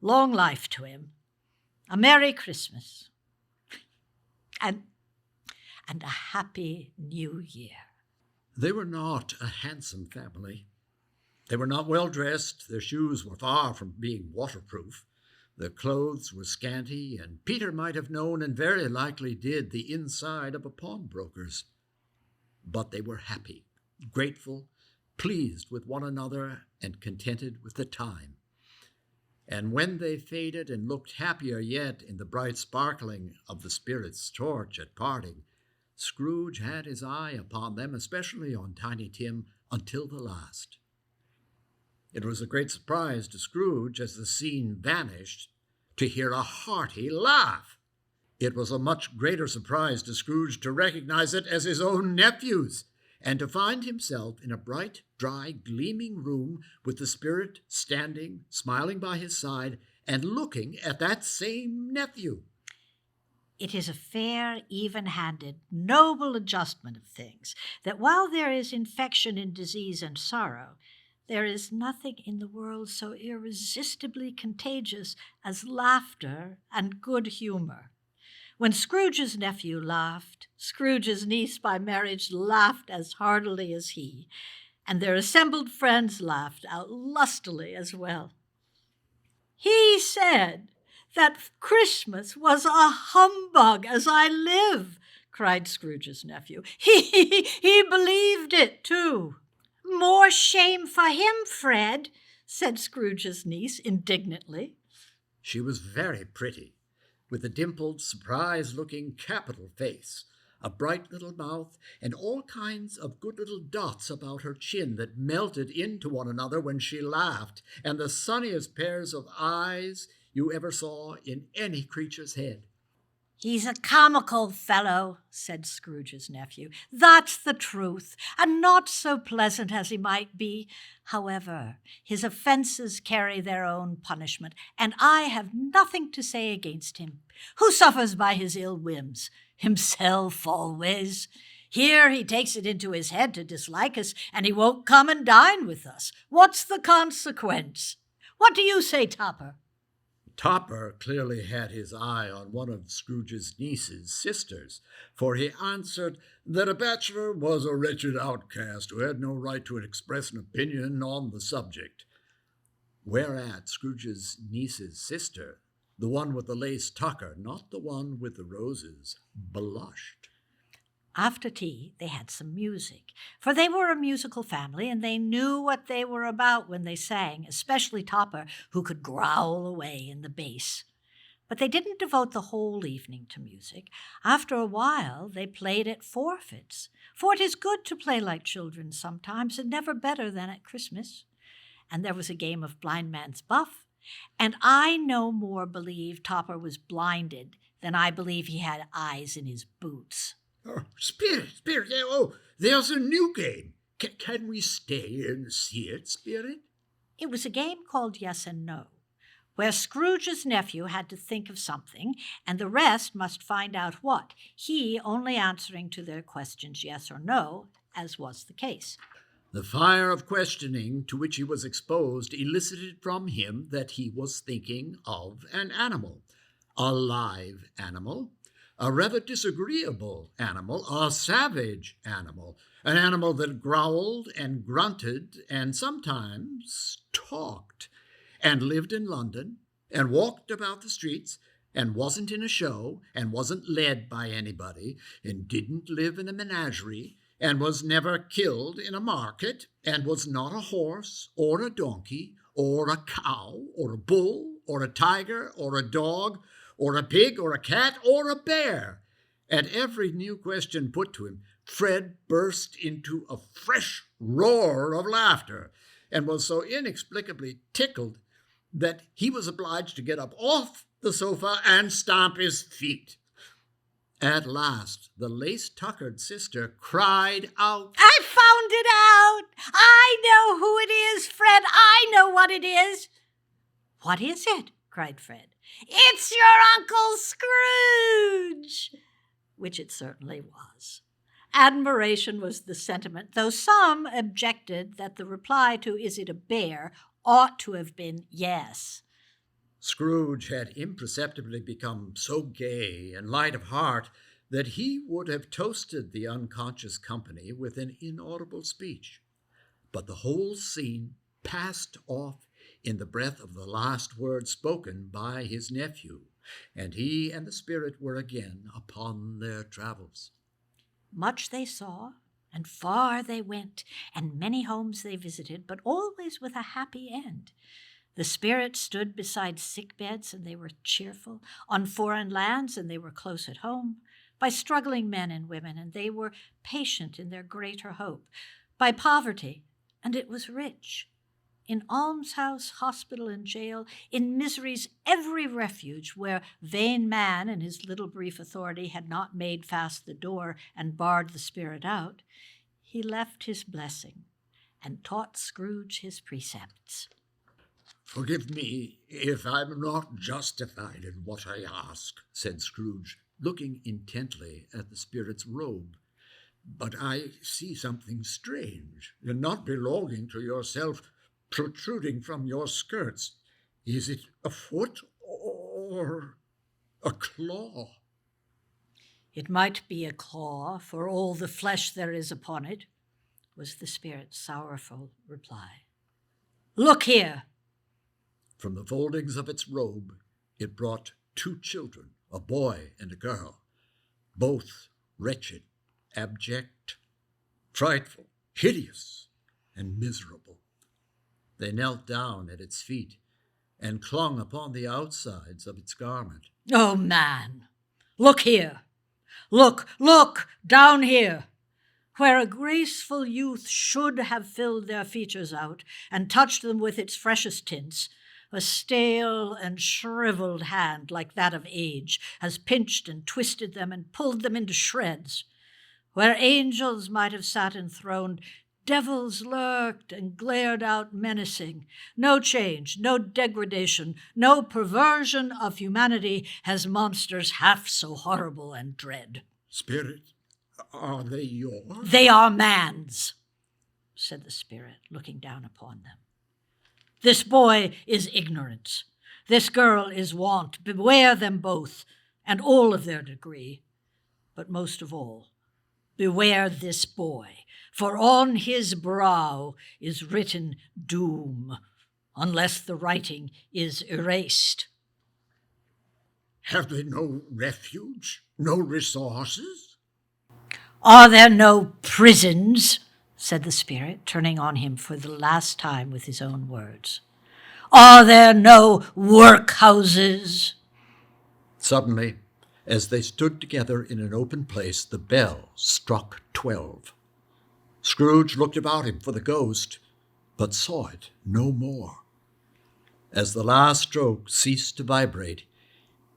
Long life to him. A Merry Christmas. And a Happy New Year." They were not a handsome family. They were not well dressed. Their shoes were far from being waterproof. Their clothes were scanty, and Peter might have known, and very likely did, the inside of a pawnbroker's. But they were happy, grateful, pleased with one another, and contented with the time. And when they faded and looked happier yet in the bright sparkling of the spirit's torch at parting, Scrooge had his eye upon them, especially on Tiny Tim, until the last. It was a great surprise to Scrooge, as the scene vanished, to hear a hearty laugh. It was a much greater surprise to Scrooge to recognize it as his own nephew's, and to find himself in a bright, dry, gleaming room with the spirit standing, smiling by his side, and looking at that same nephew. It is a fair, even-handed, noble adjustment of things, that while there is infection in disease and sorrow, there is nothing in the world so irresistibly contagious as laughter and good humor. When Scrooge's nephew laughed, Scrooge's niece by marriage laughed as heartily as he, and their assembled friends laughed out lustily as well. "He said that Christmas was a humbug, as I live," cried Scrooge's nephew. He believed it, too." "More shame for him, Fred," said Scrooge's niece indignantly. She was very pretty, with a dimpled, surprised-looking, capital face, a bright little mouth, and all kinds of good little dots about her chin that melted into one another when she laughed, and the sunniest pairs of eyes you ever saw in any creature's head. "He's a comical fellow," said Scrooge's nephew. "That's the truth, and not so pleasant as he might be. However, his offenses carry their own punishment, and I have nothing to say against him. Who suffers by his ill whims? Himself always. Here he takes it into his head to dislike us, and he won't come and dine with us. What's the consequence? What do you say, Topper?" Topper clearly had his eye on one of Scrooge's niece's sisters, for he answered that a bachelor was a wretched outcast who had no right to express an opinion on the subject. Whereat Scrooge's niece's sister, the one with the lace tucker, not the one with the roses, blushed. After tea, they had some music, for they were a musical family, and they knew what they were about when they sang, especially Topper, who could growl away in the bass. But they didn't devote the whole evening to music. After a while, they played at forfeits, for it is good to play like children sometimes, and never better than at Christmas. And there was a game of blind man's buff, and I no more believe Topper was blinded than I believe he had eyes in his boots. Oh, Spirit, oh, there's a new game. Can we stay and see it, Spirit? It was a game called Yes and No, where Scrooge's nephew had to think of something, and the rest must find out what, he only answering to their questions yes or no, as was the case. The fire of questioning to which he was exposed elicited from him that he was thinking of an animal, a live animal, a rather disagreeable animal, a savage animal, an animal that growled and grunted and sometimes talked, and lived in London, and walked about the streets, and wasn't in a show, and wasn't led by anybody, and didn't live in a menagerie, and was never killed in a market, and was not a horse, or a donkey, or a cow, or a bull, or a tiger, or a dog, or a pig, or a cat, or a bear. At every new question put to him, Fred burst into a fresh roar of laughter, and was so inexplicably tickled that he was obliged to get up off the sofa and stamp his feet. At last, the lace-tuckered sister cried out, I found it out! I know who it is, Fred! I know what it is! What is it? Cried Fred. It's your Uncle Scrooge! Which it certainly was. Admiration was the sentiment, though some objected that the reply to "Is it a bear?" ought to have been yes. Scrooge had imperceptibly become so gay and light of heart that he would have toasted the unconscious company with an inaudible speech. But the whole scene passed off in the breath of the last word spoken by his nephew, and he and the spirit were again upon their travels. Much they saw, and far they went, and many homes they visited, but always with a happy end. The spirit stood beside sick beds, and they were cheerful, on foreign lands, and they were close at home, by struggling men and women, and they were patient in their greater hope, by poverty, and it was rich. In almshouse, hospital, and jail, in misery's every refuge, where vain man in his little brief authority had not made fast the door and barred the spirit out, he left his blessing and taught Scrooge his precepts. Forgive me if I'm not justified in what I ask, said Scrooge, looking intently at the spirit's robe. But I see something strange, and not belonging to yourself, protruding from your skirts. Is it a foot or a claw? It might be a claw, for all the flesh there is upon it, was the spirit's sorrowful reply. Look here! From the foldings of its robe, it brought 2 children, a boy and a girl, both wretched, abject, frightful, hideous, and miserable. They knelt down at its feet and clung upon the outsides of its garment. Oh, man, look here! Look, down here! Where a graceful youth should have filled their features out and touched them with its freshest tints, a stale and shriveled hand like that of age has pinched and twisted them and pulled them into shreds. Where angels might have sat enthroned, devils lurked and glared out menacing. No change, no degradation, no perversion of humanity has monsters half so horrible and dread. Spirit, are they yours? They are man's, said the spirit, looking down upon them. This boy is ignorance. This girl is wont. Beware them both, and all of their degree. But most of all, beware this boy, for on his brow is written doom, unless the writing is erased. Have they no refuge, no resources? Are there no prisons? Said the spirit, turning on him for the last time with his own words. Are there no workhouses? Suddenly, as they stood together in an open place, the bell struck 12. Scrooge looked about him for the ghost, but saw it no more. As the last stroke ceased to vibrate,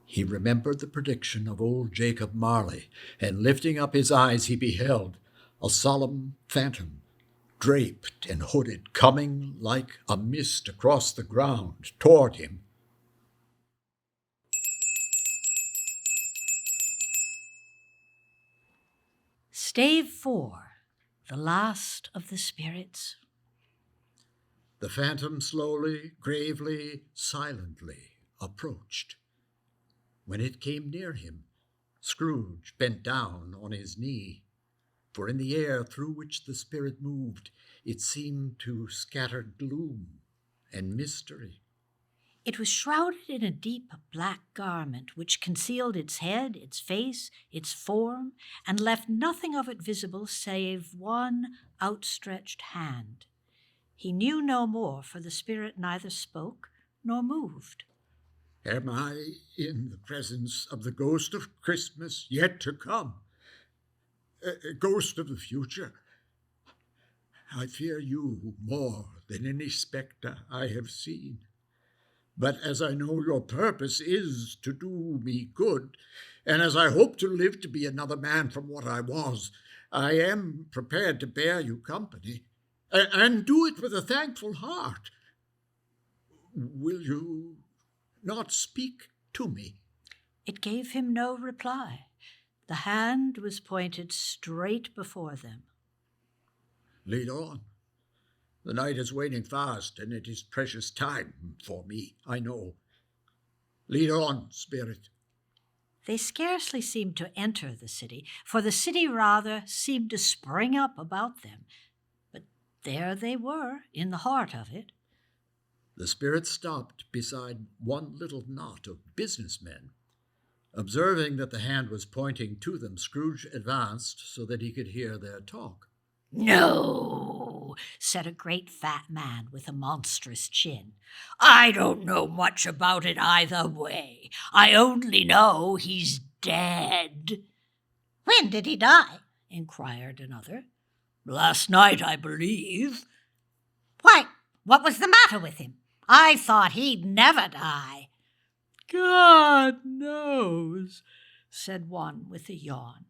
he remembered the prediction of old Jacob Marley, and lifting up his eyes he beheld a solemn phantom, draped and hooded, coming like a mist across the ground toward him. Stave 4, the last of the spirits. The phantom slowly, gravely, silently approached. When it came near him, Scrooge bent down on his knee, for in the air through which the spirit moved, it seemed to scatter gloom and mystery. It was shrouded in a deep black garment which concealed its head, its face, its form, and left nothing of it visible save one outstretched hand. He knew no more, for the spirit neither spoke nor moved. Am I in the presence of the ghost of Christmas yet to come? A ghost of the future? I fear you more than any spectre I have seen. But as I know your purpose is to do me good, and as I hope to live to be another man from what I was, I am prepared to bear you company, and do it with a thankful heart. Will you not speak to me? It gave him no reply. The hand was pointed straight before them. Lead on. The night is waning fast, and it is precious time for me, I know. Lead on, spirit. They scarcely seemed to enter the city, for the city rather seemed to spring up about them. But there they were, in the heart of it. The spirit stopped beside one little knot of businessmen. Observing that the hand was pointing to them, Scrooge advanced so that he could hear their talk. No, said a great fat man with a monstrous chin. I don't know much about it either way. I only know he's dead. When did he die? Inquired another. Last night, I believe. Why, what was the matter with him? I thought he'd never die. God knows, said one with a yawn.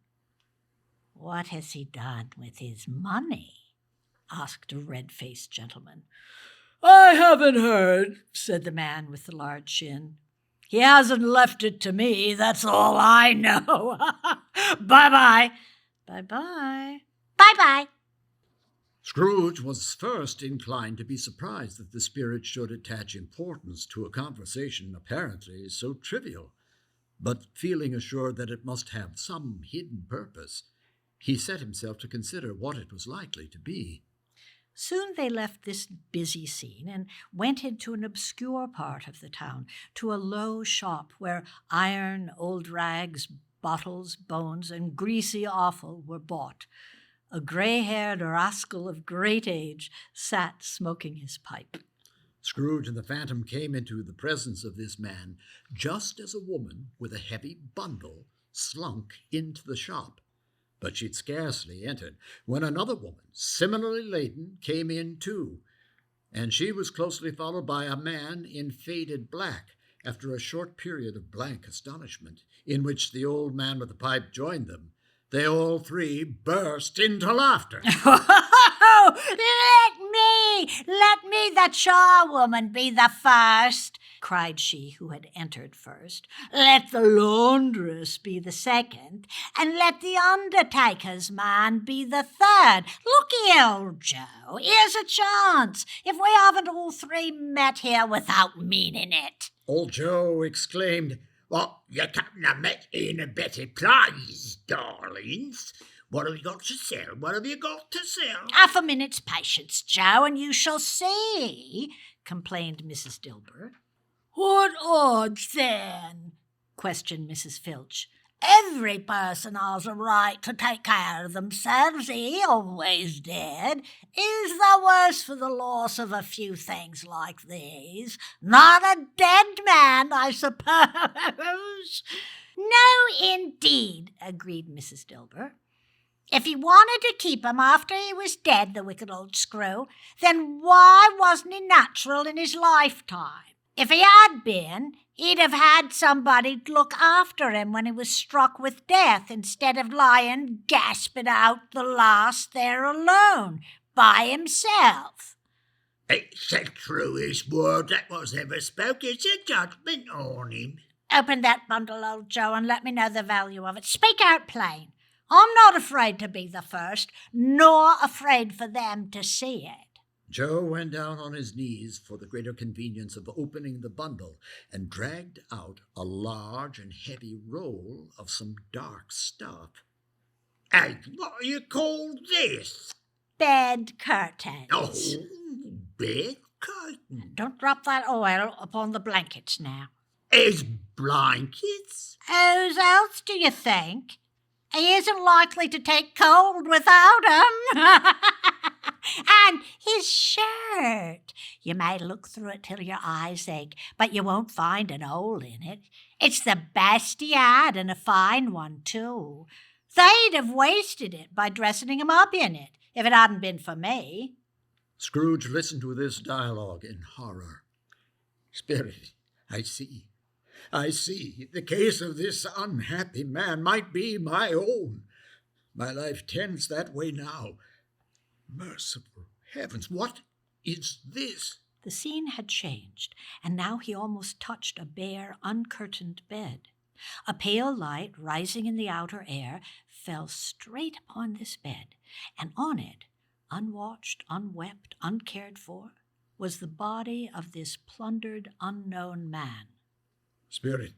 What has he done with his money? Asked a red-faced gentleman. I haven't heard, said the man with the large chin. He hasn't left it to me, that's all I know. Bye-bye. Bye-bye. Bye-bye. Scrooge was first inclined to be surprised that the spirit should attach importance to a conversation apparently so trivial, but feeling assured that it must have some hidden purpose, he set himself to consider what it was likely to be. Soon they left this busy scene and went into an obscure part of the town, to a low shop where iron, old rags, bottles, bones, and greasy offal were bought. A grey-haired rascal of great age sat smoking his pipe. Scrooge and the phantom came into the presence of this man just as a woman with a heavy bundle slunk into the shop. But she'd scarcely entered when another woman, similarly laden, came in too, and she was closely followed by a man in faded black. After a short period of blank astonishment, in which the old man with the pipe joined them, they all three burst into laughter. Let me, the charwoman, be the first, cried she who had entered first. Let the laundress be the second, and let the undertaker's man be the third. Look here, old Joe, here's a chance, if we haven't all three met here without meaning it. Old Joe exclaimed, "Well, you couldn't have met in a better place, darlings. What have you got to sell? What have you got to sell?" "Half a minute's patience, Joe, and you shall see," complained Mrs. Dilber. "What odds, then?" questioned Mrs. Filch. "Every person has a right to take care of themselves. He always did. Is the worse for the loss of a few things like these? Not a dead man, I suppose." "No, indeed," agreed Mrs. Dilber. "If he wanted to keep him after he was dead, the wicked old screw, then why wasn't he natural in his lifetime? If he had been, he'd have had somebody to look after him when he was struck with death, instead of lying gasping out the last there alone, by himself." "It's the truest word that was ever spoke. It's a judgment on him." "Open that bundle, old Joe, and let me know the value of it. Speak out plain. I'm not afraid to be the first, nor afraid for them to see it." Joe went down on his knees for the greater convenience of opening the bundle and dragged out a large and heavy roll of some dark stuff. "Hey, what do you call this?" "Bed curtains." "Oh, bed curtain." Don't drop that oil upon the blankets now. "His blankets?" Whose else do you think? He isn't likely to take cold without 'em." "And his shirt. You may look through it till your eyes ache, but you won't find an hole in it. It's the best he had, and a fine one, too. They'd have wasted it by dressing him up in it, if it hadn't been for me." Scrooge listened to this dialogue in horror. "Spirit, I see. The case of this unhappy man might be my own. My life tends that way now. Merciful heavens, what is this?" The scene had changed, and now he almost touched a bare, uncurtained bed. A pale light, rising in the outer air, fell straight upon this bed, and on it, unwatched, unwept, uncared for, was the body of this plundered, unknown man. "Spirit,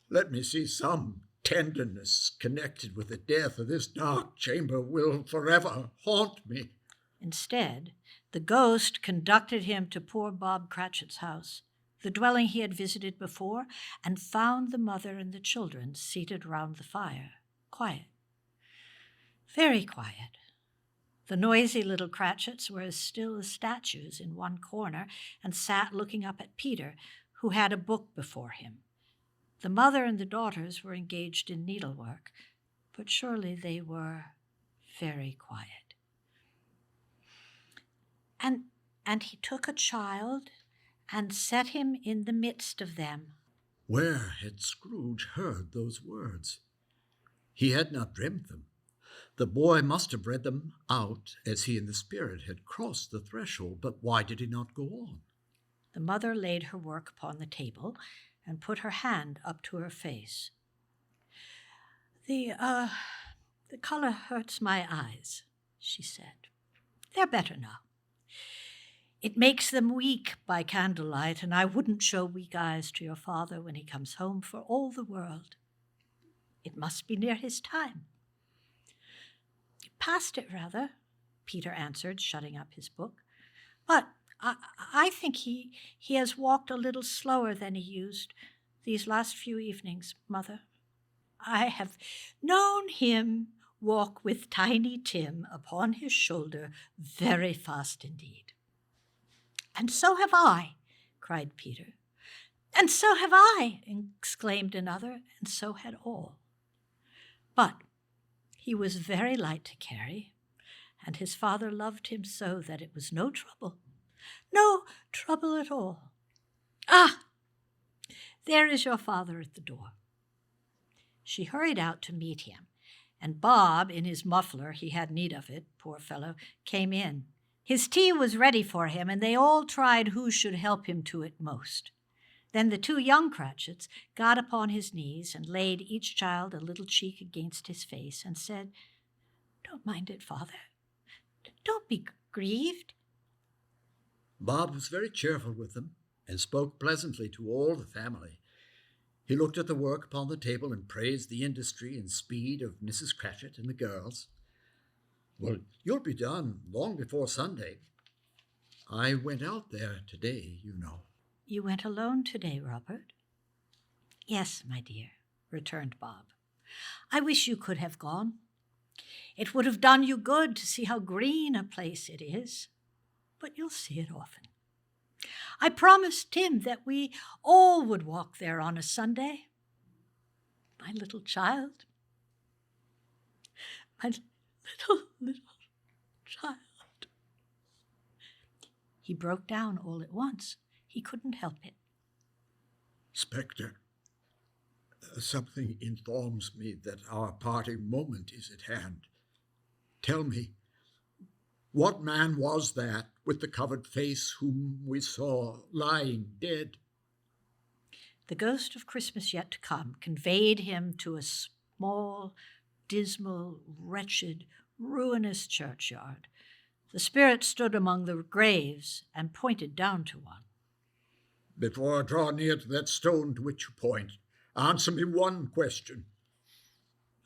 let me see some tenderness connected with the death of this dark chamber will forever haunt me." Instead, the ghost conducted him to poor Bob Cratchit's house, the dwelling he had visited before, and found the mother and the children seated round the fire, quiet, very quiet. The noisy little Cratchits were as still as statues in one corner, and sat looking up at Peter, who had a book before him. The mother and the daughters were engaged in needlework, but surely they were very quiet. And he took a child and set him in the midst of them. Where had Scrooge heard those words? He had not dreamt them. The boy must have read them out as he and the spirit had crossed the threshold, but why did he not go on? The mother laid her work upon the table and put her hand up to her face. The color hurts my eyes," she said. "They're better now. It makes them weak by candlelight, and I wouldn't show weak eyes to your father when he comes home for all the world. It must be near his time." "Past it, rather," Peter answered, shutting up his book. "But I think he has walked a little slower than he used these last few evenings, Mother. I have known him walk with Tiny Tim upon his shoulder very fast indeed." "And so have I," cried Peter. "And so have I," exclaimed another, and so had all. But he was very light to carry, and his father loved him so that it was no trouble at all. "Ah, there is your father at the door." She hurried out to meet him, and Bob, in his muffler, he had need of it, poor fellow, came in. His tea was ready for him, and they all tried who should help him to it most. Then the two young Cratchits got upon his knees and laid each child a little cheek against his face and said, "Don't mind it, Father. Don't be grieved." Bob was very cheerful with them, and spoke pleasantly to all the family. He looked at the work upon the table and praised the industry and speed of Mrs. Cratchit and the girls. "Well, you'll be done long before Sunday. I went out there today, you know." "You went alone today, Robert?" "Yes, my dear," returned Bob. "I wish you could have gone. It would have done you good to see how green a place it is, but you'll see it often. I promised Tim that we all would walk there on a Sunday. My little child. My little child." He broke down all at once. He couldn't help it. "Spectre, something informs me that our parting moment is at hand. Tell me, what man was that with the covered face whom we saw lying dead?" The ghost of Christmas yet to come conveyed him to a small, dismal, wretched, ruinous churchyard. The spirit stood among the graves and pointed down to one. "Before I draw near to that stone to which you point, answer me one question.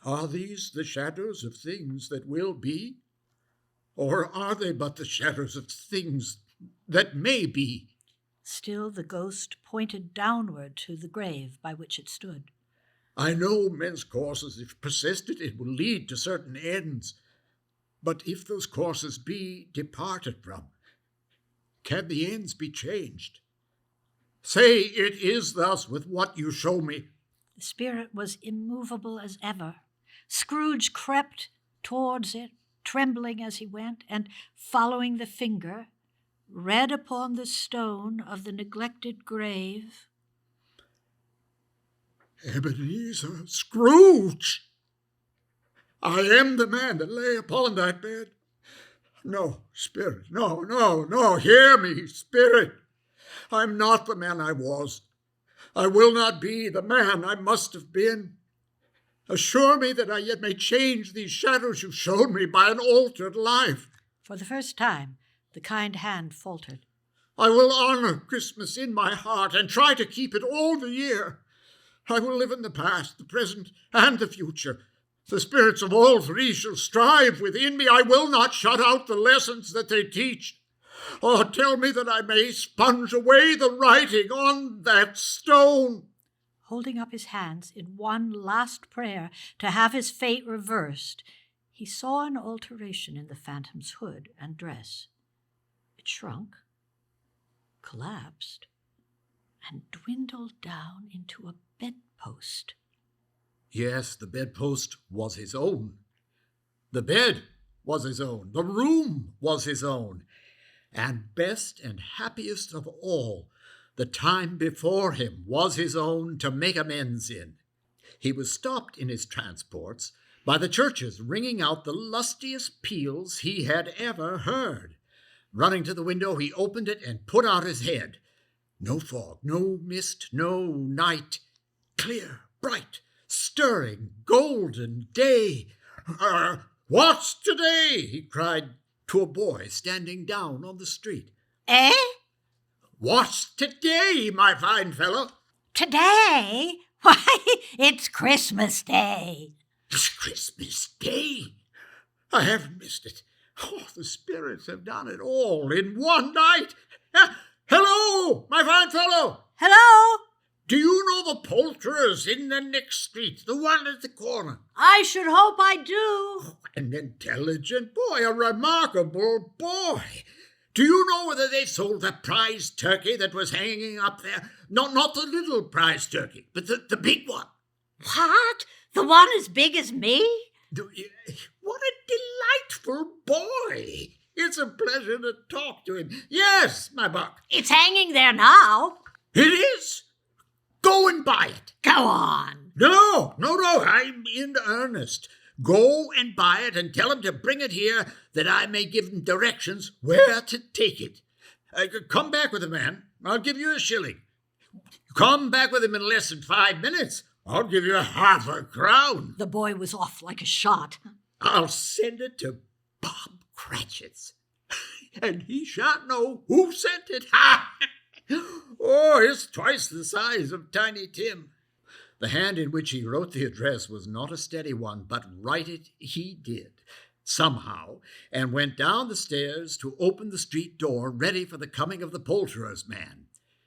Are these the shadows of things that will be? Or are they but the shadows of things that may be?" Still the ghost pointed downward to the grave by which it stood. "I know men's courses, if persisted, it will lead to certain ends. But if those courses be departed from, can the ends be changed? Say it is thus with what you show me." The spirit was immovable as ever. Scrooge crept towards it, trembling as he went, and, following the finger, read upon the stone of the neglected grave, "Ebenezer Scrooge! I am the man that lay upon that bed. No, spirit, no, hear me, spirit. I'm not the man I was. I will not be the man I must have been. Assure me that I yet may change these shadows you've shown me by an altered life." For the first time, the kind hand faltered. "I will honor Christmas in my heart and try to keep it all the year. I will live in the past, the present, and the future. The spirits of all three shall strive within me. I will not shut out the lessons that they teach. Oh, tell me that I may sponge away the writing on that stone." Holding up his hands in one last prayer to have his fate reversed, he saw an alteration in the phantom's hood and dress. It shrunk, collapsed, and dwindled down into a bedpost. Yes, the bedpost was his own. The bed was his own. The room was his own. And best and happiest of all, the time before him was his own to make amends in. He was stopped in his transports by the churches ringing out the lustiest peals he had ever heard. Running to the window, he opened it and put out his head. No fog, no mist, no night. Clear, bright, stirring, golden day. "What's today?" he cried to a boy standing down on the street. "Eh? "What's today, my fine fellow?" Today? Why, it's Christmas Day." "It's Christmas Day. I haven't missed it. Oh, the spirits have done it all in one night. Hello, my fine fellow. "Hello? Do you know the poulterers in the next street, the one at the corner?" I should hope I do." An intelligent boy, a remarkable boy. Do you know whether they sold the prize turkey that was hanging up there? Not the little prize turkey, but the big one. "What? The one as big as me?" What a delightful boy. It's a pleasure to talk to him. Yes, my buck. "It's hanging there now." It is. Go and buy it. "Go on." No, I'm in earnest. Go and buy it and tell him to bring it here that I may give him directions where to take it. Come back with the man. I'll give you a shilling. Come back with him in less than 5 minutes. I'll give you half a crown. The boy was off like a shot. I'll send it to Bob Cratchit's, and he shan't know who sent it. Ha! Oh, it's twice the size of Tiny Tim. The hand in which he wrote the address was not a steady one, but write it he did, somehow, and went down the stairs to open the street door, ready for the coming of the poulterer's man.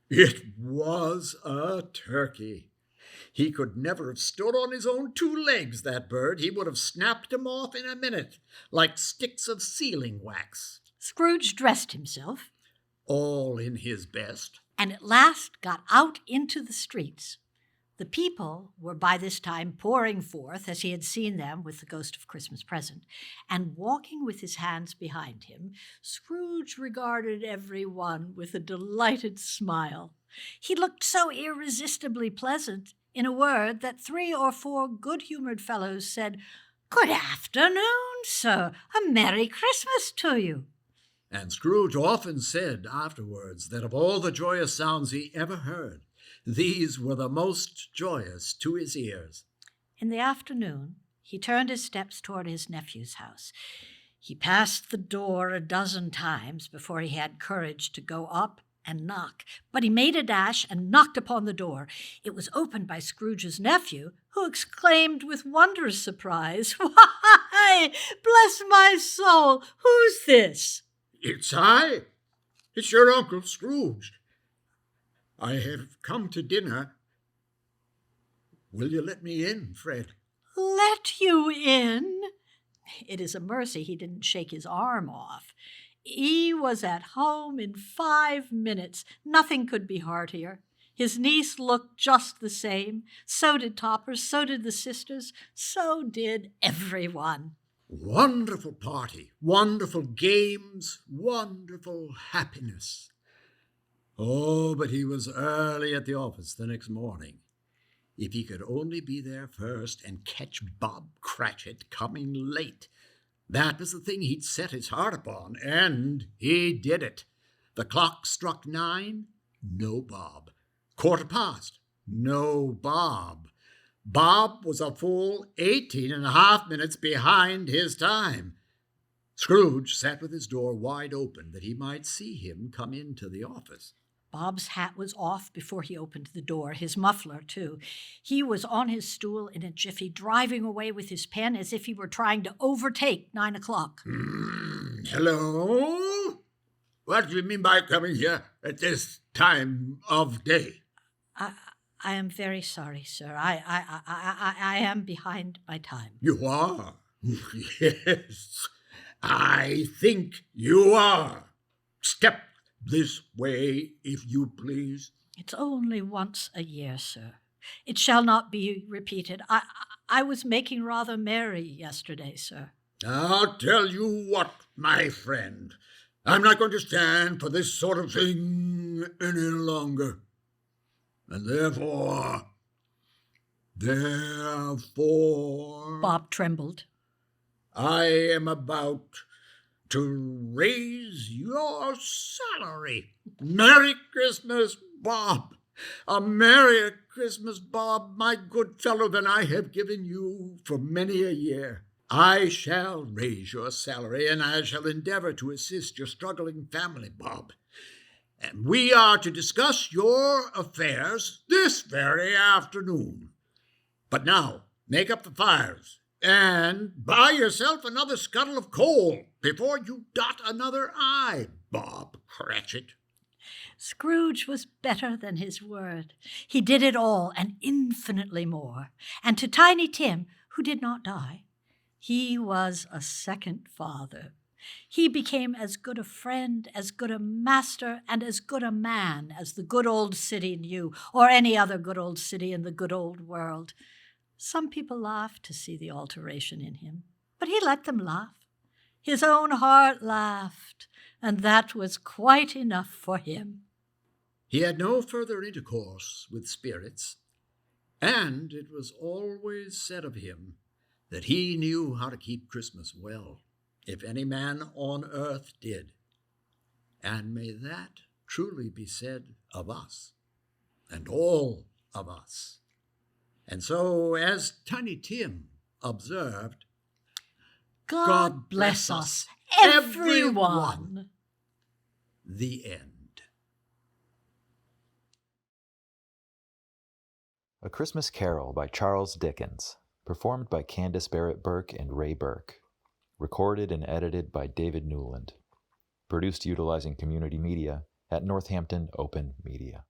It was a turkey. He could never have stood on his own 2 legs, that bird. He would have snapped him off in a minute, like sticks of sealing wax. Scrooge dressed himself, All in his best. and at last got out into the streets. The people were by this time pouring forth, as he had seen them with the Ghost of Christmas Present, and walking with his hands behind him, Scrooge regarded every one with a delighted smile. He looked so irresistibly pleasant, in a word, that 3 or 4 good-humored fellows said, "Good afternoon, sir. A Merry Christmas to you." And Scrooge often said afterwards that of all the joyous sounds he ever heard, these were the most joyous to his ears. In the afternoon, he turned his steps toward his nephew's house. He passed the door a dozen times before he had courage to go up and knock, but he made a dash and knocked upon the door. It was opened by Scrooge's nephew, who exclaimed with wondrous surprise, "Why, bless my soul, who's this?" It's I. It's your Uncle Scrooge. I have come to dinner. Will you let me in, Fred? "Let you in?" It is a mercy he didn't shake his arm off. He was at home in 5 minutes. Nothing could be heartier. His niece looked just the same. So did Topper. So did the sisters. So did everyone. Wonderful party, wonderful games, wonderful happiness. Oh, but he was early at the office the next morning. If he could only be there first and catch Bob Cratchit coming late. That was the thing he'd set his heart upon, and he did it. The clock struck 9, no Bob. 15:15, no Bob. Bob was a full 18.5 minutes behind his time. Scrooge sat with his door wide open that he might see him come into the office. Bob's hat was off before he opened the door, his muffler, too. He was on his stool in a jiffy, driving away with his pen as if he were trying to overtake 9 o'clock. Hello? What do you mean by coming here at this time of day? I am very sorry, sir. I am behind my time. You are? Yes, I think you are. Step this way, if you please. It's only once a year, sir. It shall not be repeated. I was making rather merry yesterday, sir. I'll tell you what, my friend. I'm not going to stand for this sort of thing any longer. And therefore... Bob trembled. I am about to raise your salary. Merry Christmas, Bob. A merrier Christmas, Bob, my good fellow, than I have given you for many a year. I shall raise your salary, and I shall endeavor to assist your struggling family, Bob. And we are to discuss your affairs this very afternoon. But now, make up the fires, and buy yourself another scuttle of coal before you dot another I, Bob Cratchit. Scrooge was better than his word. He did it all and infinitely more. And to Tiny Tim, who did not die, he was a second father. He became as good a friend, as good a master, and as good a man as the good old city knew, or any other good old city in the good old world. Some people laughed to see the alteration in him, but he let them laugh. His own heart laughed, and that was quite enough for him. He had no further intercourse with spirits, and it was always said of him that he knew how to keep Christmas well, if any man on earth did. And may that truly be said of us, and all of us. And so, as Tiny Tim observed, God bless us, everyone. The end. A Christmas Carol by Charles Dickens, performed by Candace, Barrett, Birk, and Raye Birk. Recorded and edited by David Newland. Produced utilizing community media at Northampton Open Media.